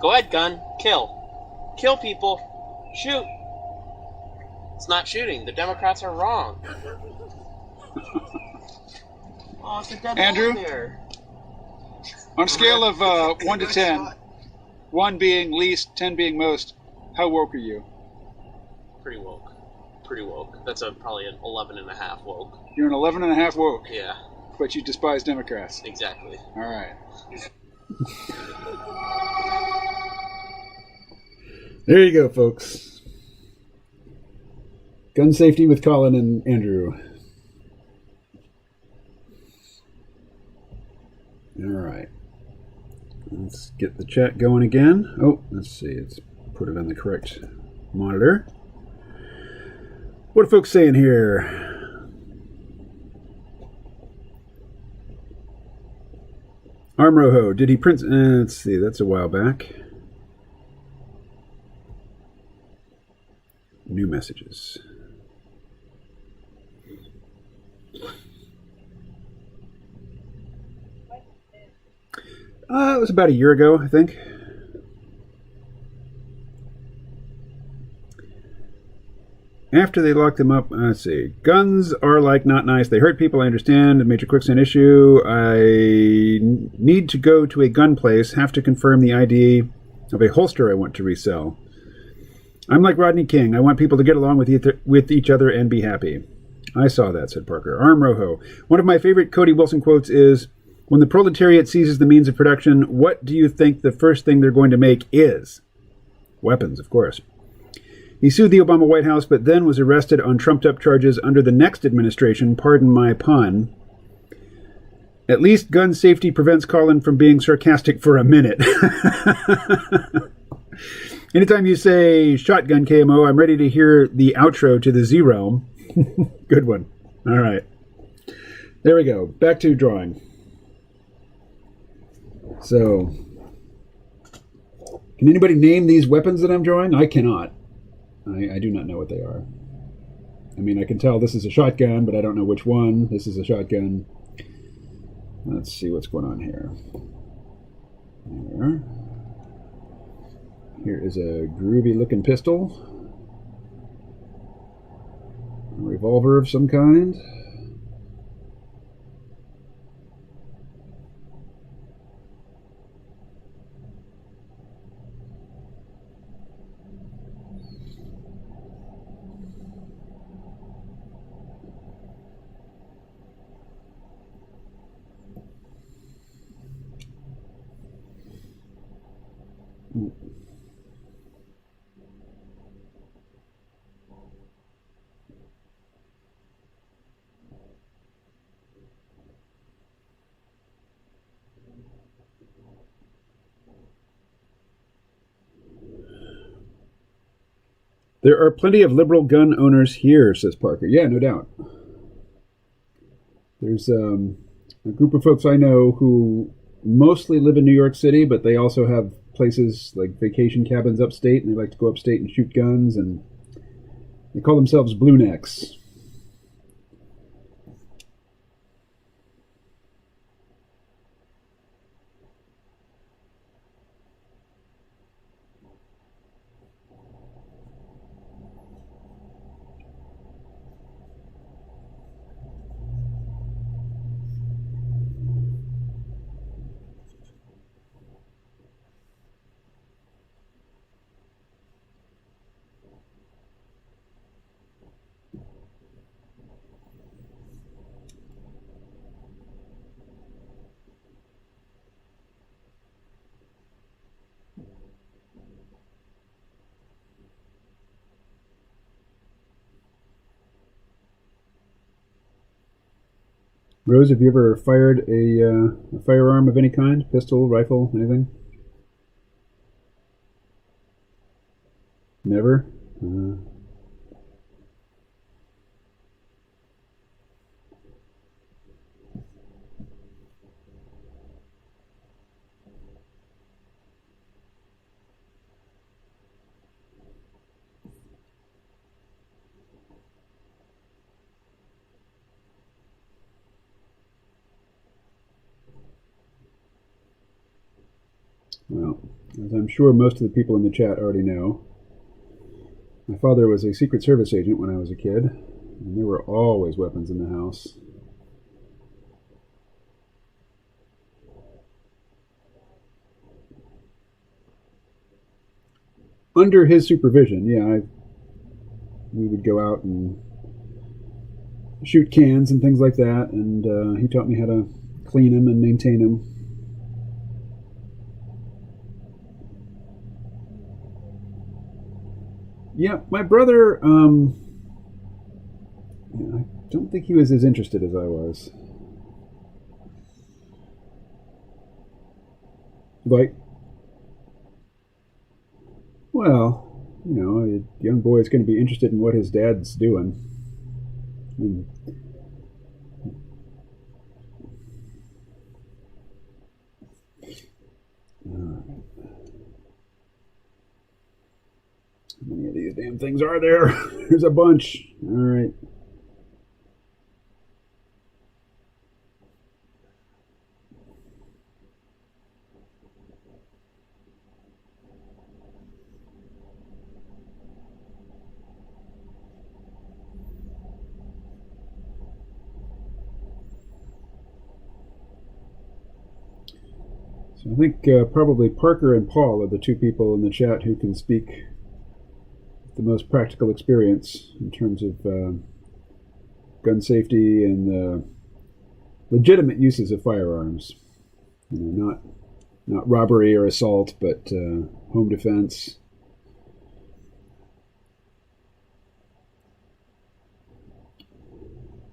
Go ahead, gun. Kill. Kill people. Shoot. It's not shooting. The Democrats are wrong. Oh, it's a dead Andrew? bullet there. On a scale of 1 to 10, 1 being least, 10 being most, how woke are you? Pretty woke. Pretty woke. That's probably an 11.5 woke. You're an 11.5 woke, Yeah, but you despise Democrats. exactly. All right. There you go, folks. Gun safety with Colin and Andrew. All right. Let's get the chat going again. Oh, let's see. Let's put it on the correct monitor. What are folks saying here? Armroho, did he print? Let's see. That's a while back. New messages. It was about a year ago, I think. After they locked them up, let's see. Guns are like not nice. They hurt people, I understand. A major quicksand issue. I need to go to a gun place, have to confirm the ID of a holster I want to resell. I'm like Rodney King. I want people to get along with each other and be happy. I saw that, said Parker. Arm Rojo. One of my favorite Cody Wilson quotes is, when the proletariat seizes the means of production, what do you think the first thing they're going to make is? Weapons, of course. He sued the Obama White House, but then was arrested on trumped-up charges under the next administration, pardon my pun. At least gun safety prevents Colin from being sarcastic for a minute. Anytime you say shotgun KMO, I'm ready to hear the outro to the Z-Realm. Good one. All right. There we go. Back to drawing. So, can anybody name these weapons that I'm drawing? I cannot. I do not know what they are. I mean, I can tell this is a shotgun, but I don't know which one. This is a shotgun. Let's see what's going on here. Here is a groovy-looking pistol. A revolver of some kind. There are plenty of liberal gun owners here, says Parker. Yeah, no doubt. There's a group of folks I know who mostly live in New York City, but they also have places like vacation cabins upstate, and they like to go upstate and shoot guns, and they call themselves Blue Necks. Rose, have you ever fired a firearm of any kind? Pistol, rifle, anything? Never? Well, as I'm sure most of the people in the chat already know, My father was a Secret Service agent when I was a kid, and there were always weapons in the house. Under his supervision, yeah, we would go out and shoot cans and things like that, and he taught me how to clean them and maintain them. Yeah, my brother, I don't think he was as interested as I was. Like, well, a young boy is going to be interested in what his dad's doing. I mean, how many of these damn things are there? There's a bunch. All right. So I think probably Parker and Paul are the two people in the chat who can speak the most practical experience in terms of gun safety and the legitimate uses of firearms. Not robbery or assault, but home defense.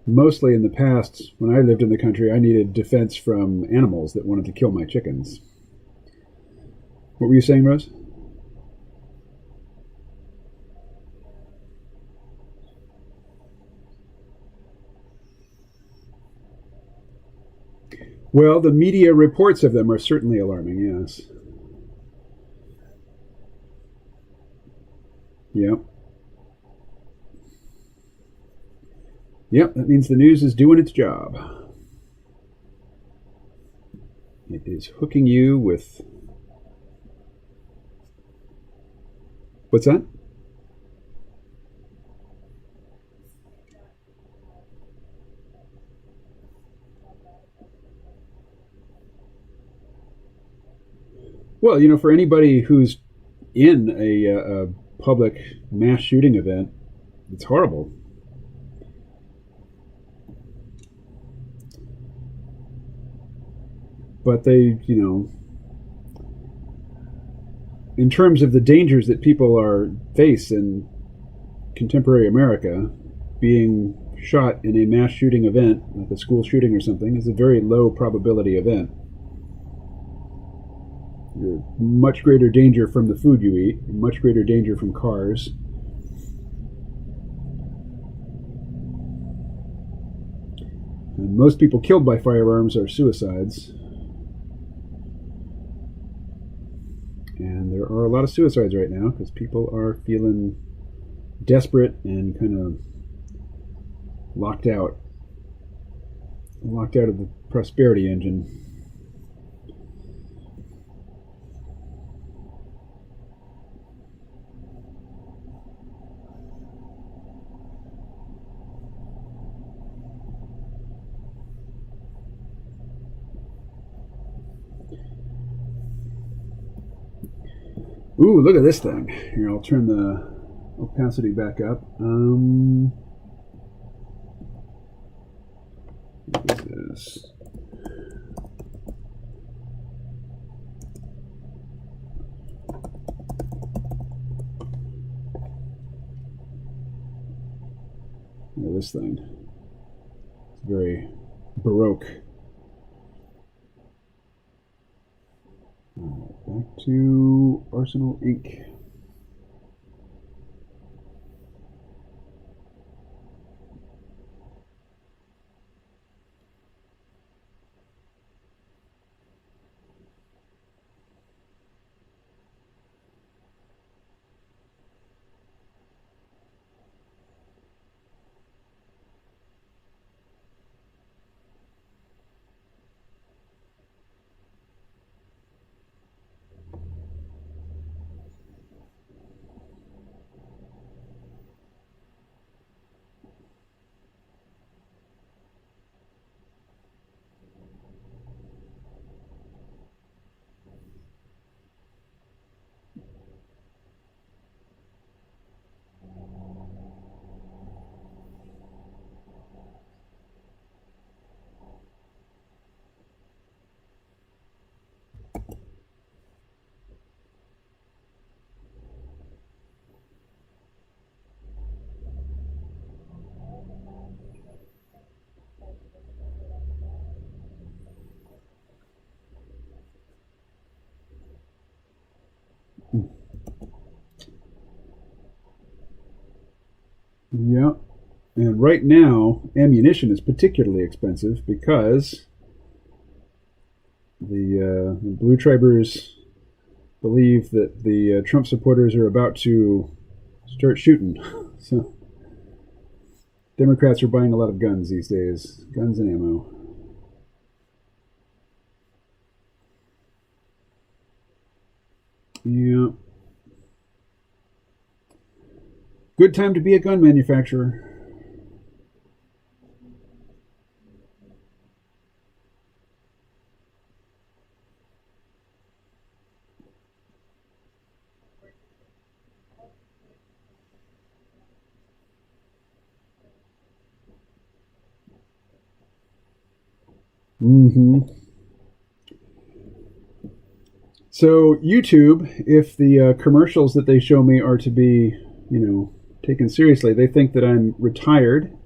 Mostly in the past, when I lived in the country, I needed defense from animals that wanted to kill my chickens. What were you saying, Rose? Well, the media reports of them are certainly alarming, yes. Yep. Yep, that means the news is doing its job. It is hooking you with... What's that? Well, for anybody who's in a public mass shooting event, it's horrible. But they, in terms of the dangers that people face in contemporary America, being shot in a mass shooting event, like a school shooting or something, is a very low probability event. You're much greater danger from the food you eat, much greater danger from cars. And most people killed by firearms are suicides. And there are a lot of suicides right now because people are feeling desperate and kind of locked out of the prosperity engine. Ooh, look at this thing. Here, I'll turn the opacity back up. What is this? Look at this thing. It's very Baroque. Back to Arsenal Inc. Yeah. And right now, ammunition is particularly expensive because the Blue Tribers believe that the Trump supporters are about to start shooting. So Democrats are buying a lot of guns these days, guns and ammo. Yeah. Good time to be a gun manufacturer. Mm-hmm. So YouTube, if the commercials that they show me are to be, taken seriously, they think that I'm retired,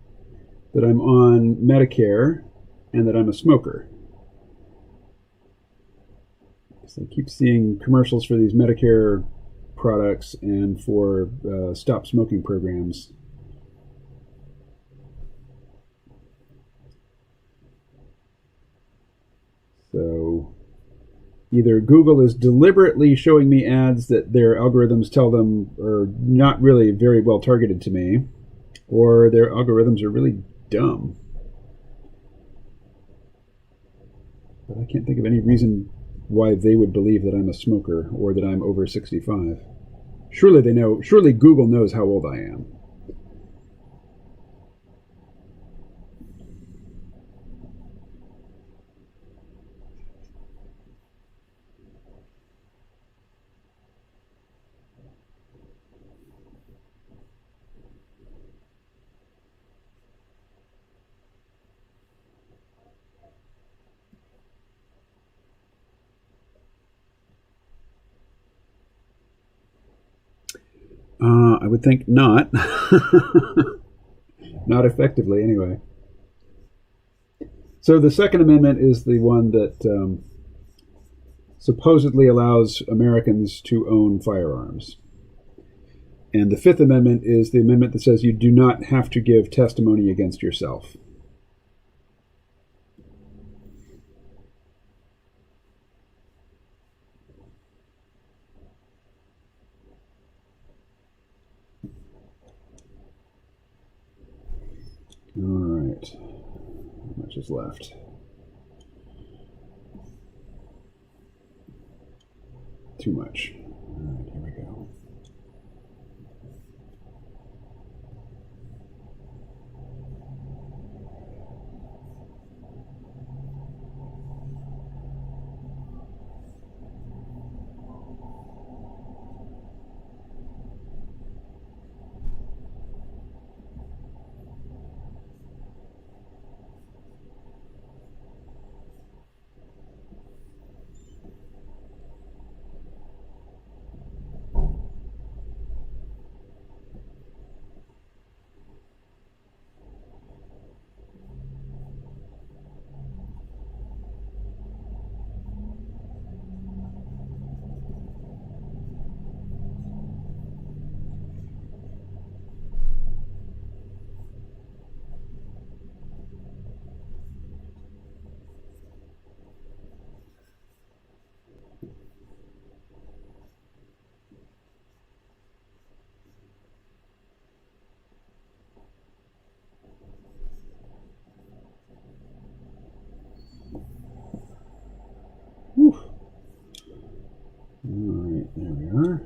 that I'm on Medicare, and that I'm a smoker. So I keep seeing commercials for these Medicare products and for stop smoking programs. So either Google is deliberately showing me ads that their algorithms tell them are not really very well targeted to me, or their algorithms are really dumb. But I can't think of any reason why they would believe that I'm a smoker or that I'm over 65. Surely they know, surely Google knows how old I am. I would think not. Not effectively, anyway. So the Second Amendment is the one that supposedly allows Americans to own firearms. And the Fifth Amendment is the amendment that says you do not have to give testimony against yourself. All right. How much is left? Too much. All right, here we go. Whew. All right, there we are.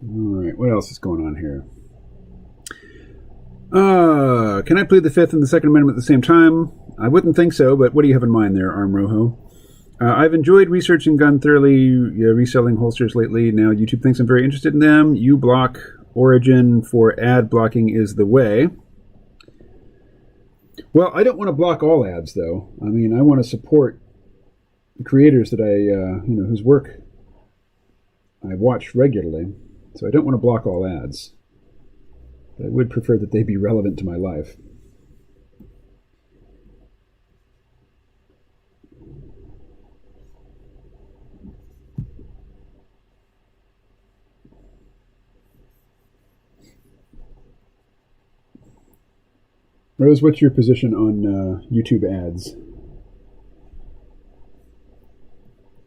All right, what else is going on here? Can I plead the Fifth and the Second Amendment at the same time? I wouldn't think so, but what do you have in mind there, Arm Rojo? I've enjoyed researching gun thoroughly, reselling holsters lately. Now YouTube thinks I'm very interested in them. uBlock Origin for ad blocking is the way. Well, I don't want to block all ads, though. I mean, I want to support the creators that whose work I watch regularly. So I don't want to block all ads. But I would prefer that they be relevant to my life. Rose, what's your position on YouTube ads?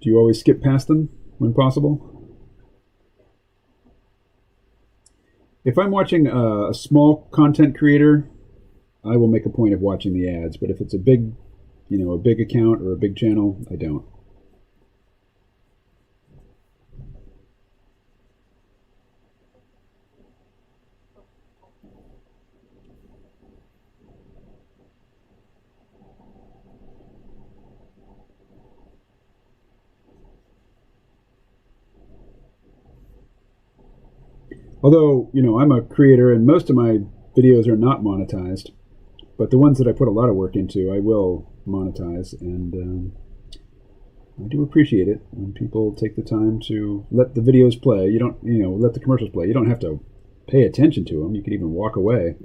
Do you always skip past them when possible? If I'm watching a small content creator, I will make a point of watching the ads. But if it's a big account or a big channel, I don't. Although, I'm a creator and most of my videos are not monetized, but the ones that I put a lot of work into, I will monetize, and I do appreciate it when people take the time to let the videos play. You don't, let the commercials play. You don't have to pay attention to them. You can even walk away,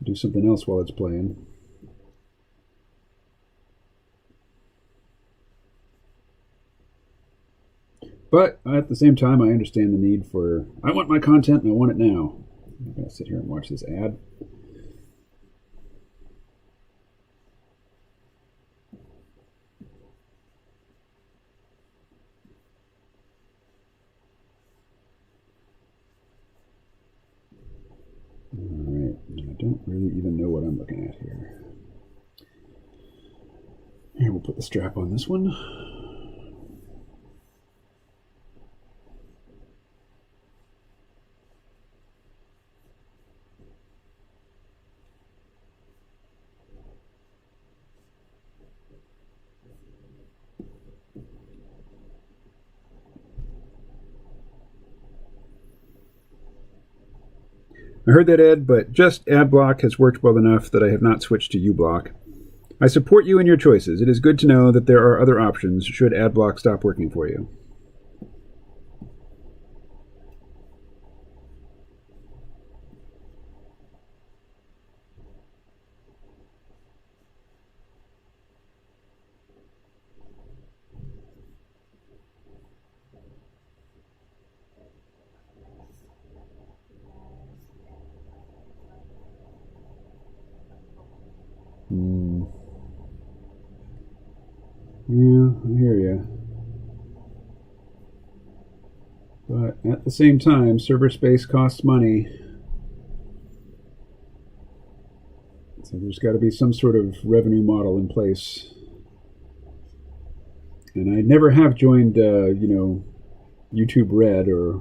do something else while it's playing. But at the same time, I understand the need for, I want my content and I want it now. I'm going to sit here and watch this ad. All right, I don't really even know what I'm looking at here. Here, we'll put the strap on this one. I heard that, Ed, but just AdBlock has worked well enough that I have not switched to uBlock. I support you in your choices. It is good to know that there are other options should AdBlock stop working for you. Yeah, I hear you. But at the same time, server space costs money. So there's got to be some sort of revenue model in place. And I never have joined, YouTube Red or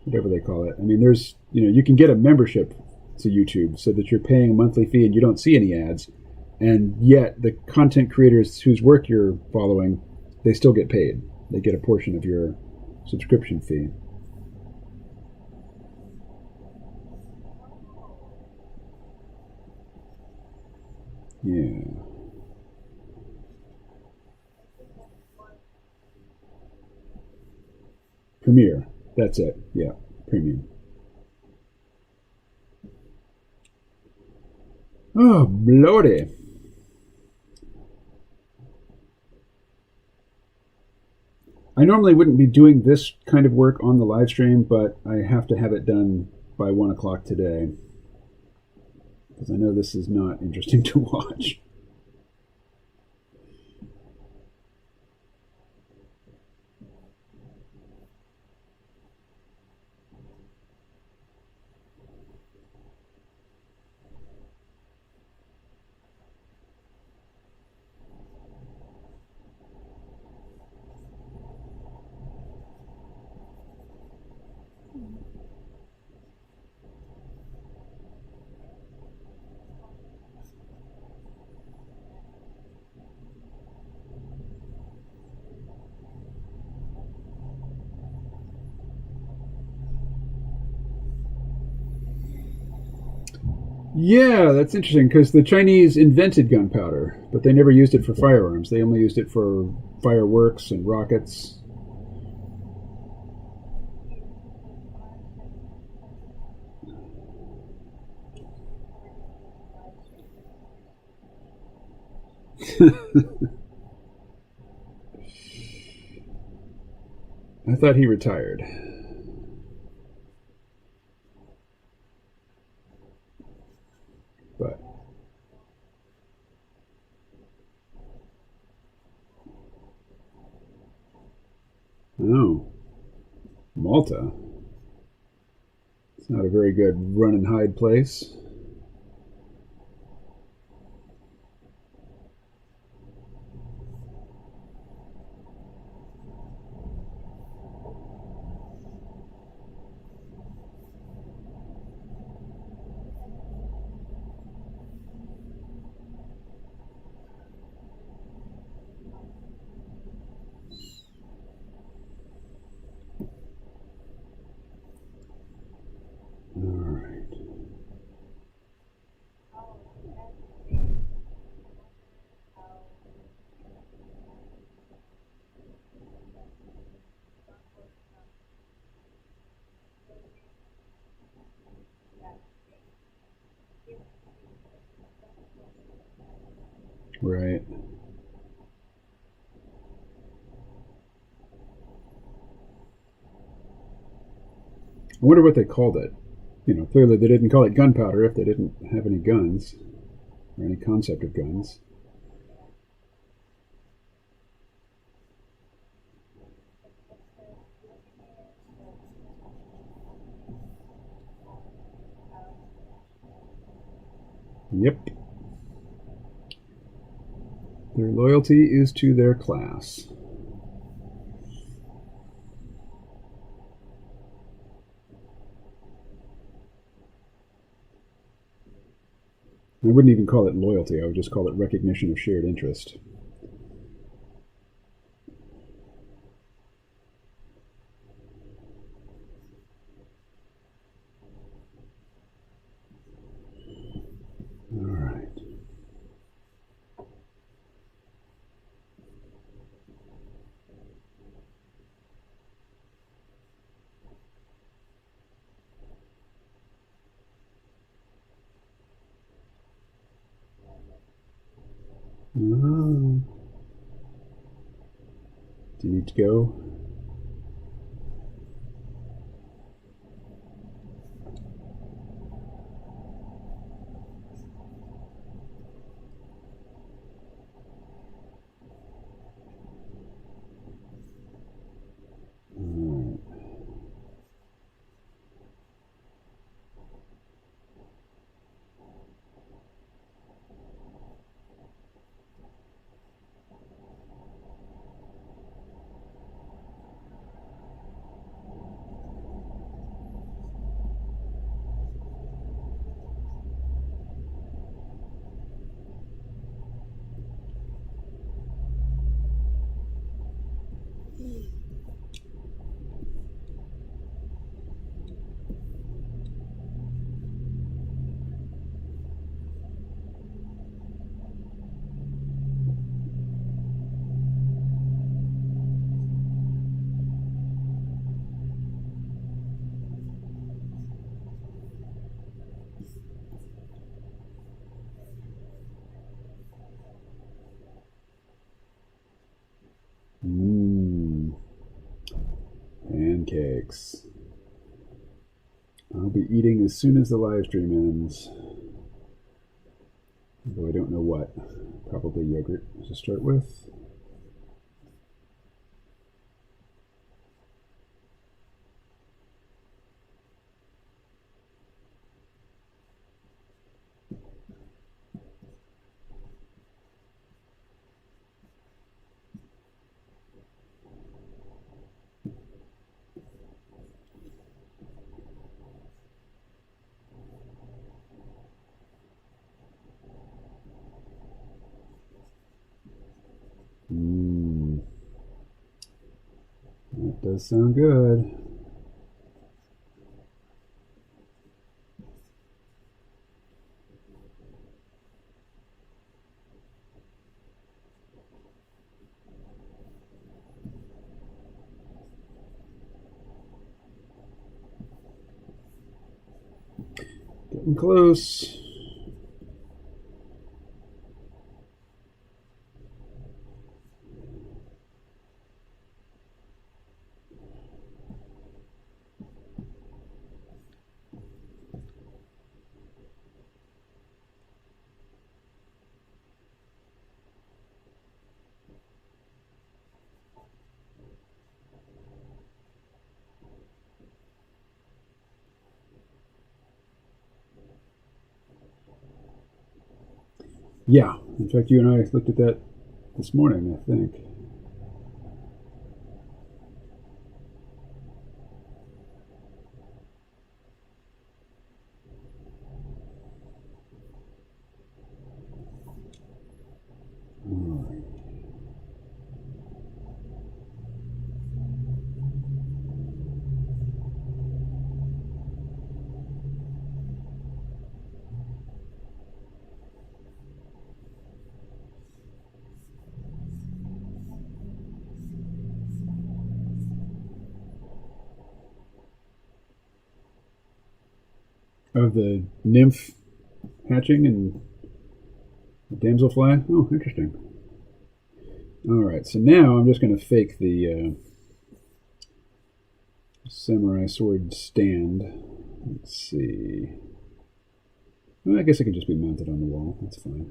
whatever they call it. I mean, there's, you can get a membership to YouTube so that you're paying a monthly fee and you don't see any ads. And yet the content creators whose work you're following, they still get paid. They get a portion of your subscription fee. Yeah. Premiere. That's it. Yeah. Premium. Oh, bloody. I normally wouldn't be doing this kind of work on the live stream, but I have to have it done by 1 o'clock today. Because I know this is not interesting to watch. Yeah, that's interesting because the Chinese invented gunpowder, but they never used it for firearms. They only used it for fireworks and rockets. I thought he retired. But oh, Malta. It's not a very good run and hide place. Right. I wonder what they called it. You know, clearly they didn't call it gunpowder if they didn't have any guns or any concept of guns. Yep. Their loyalty is to their class. I wouldn't even call it loyalty. I would just call it recognition of shared interest. All right. Oh. Do you need to go? Pancakes. I'll be eating as soon as the live stream ends. Though I don't know what. Probably yogurt to start with. That does sound good. Getting close. Yeah, in fact, you and I looked at that this morning, I think. All right. Of the nymph hatching and the damselfly? Oh, interesting. Alright, so now I'm just going to fake the samurai sword stand. Let's see. Well, I guess it could just be mounted on the wall. That's fine.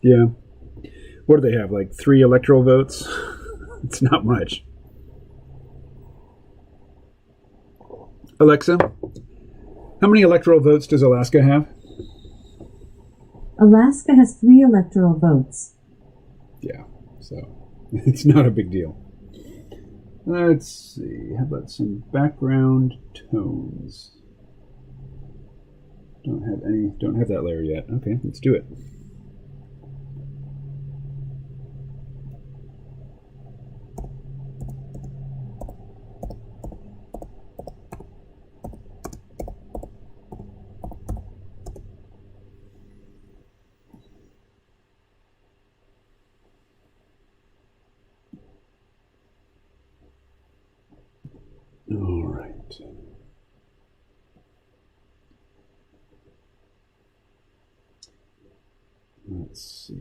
Yeah. What do they have? Like 3 electoral votes? It's not much. Alexa, how many electoral votes does Alaska have? Alaska has 3 electoral votes. Yeah, so it's not a big deal. Let's see. How about some background tones? Don't have that layer yet. Okay, let's do it. All right. Let's see.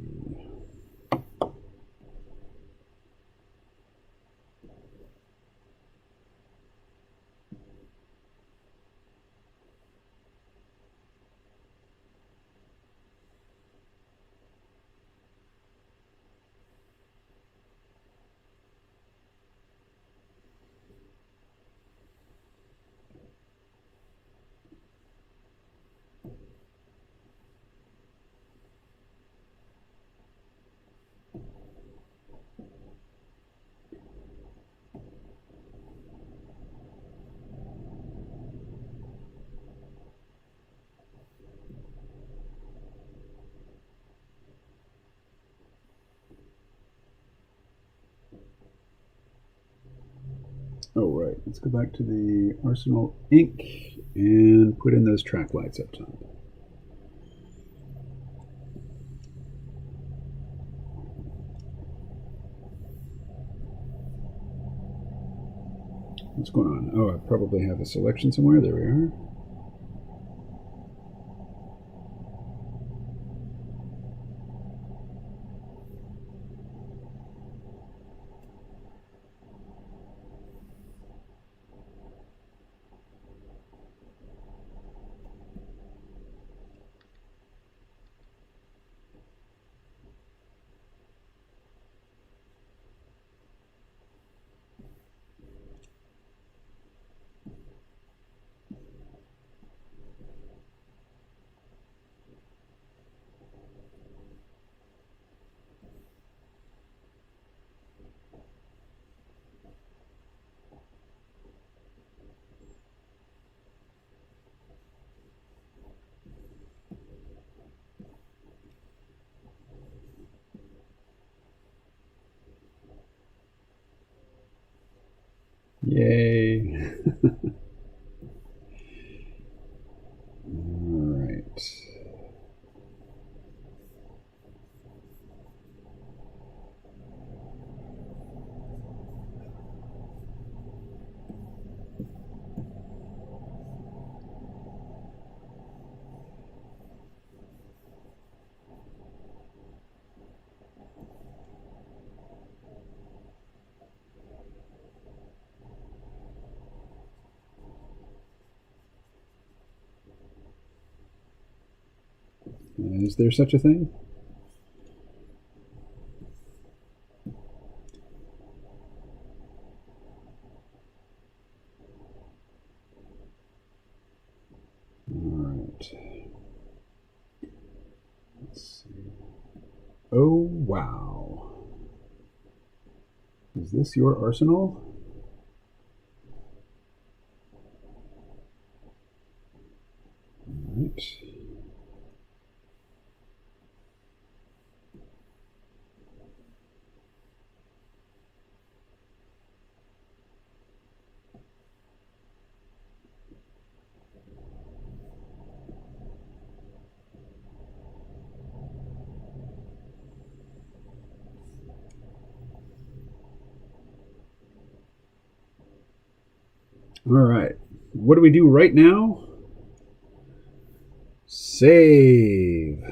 Oh, right. Let's go back to the Arsenal ink and put in those track lights up top. What's going on? Oh, I probably have a selection somewhere. There we are. Yay. All right. Is there such a thing? All right. Let's see. Oh, wow. Is this your arsenal? All right. All right. What do we do right now? Save.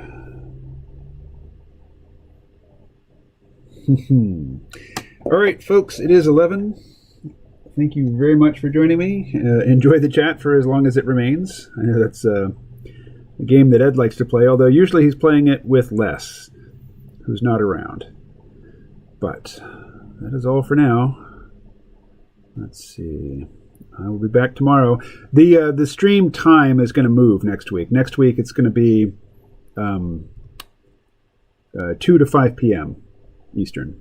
All right, folks, it is 11. Thank you very much for joining me. Enjoy the chat for as long as it remains. I know that's a game that Ed likes to play, although usually he's playing it with Les, who's not around. But that is all for now. Let's see. I will be back tomorrow. The stream time is going to move next week. Next week it's going to be 2 to 5 p.m. Eastern.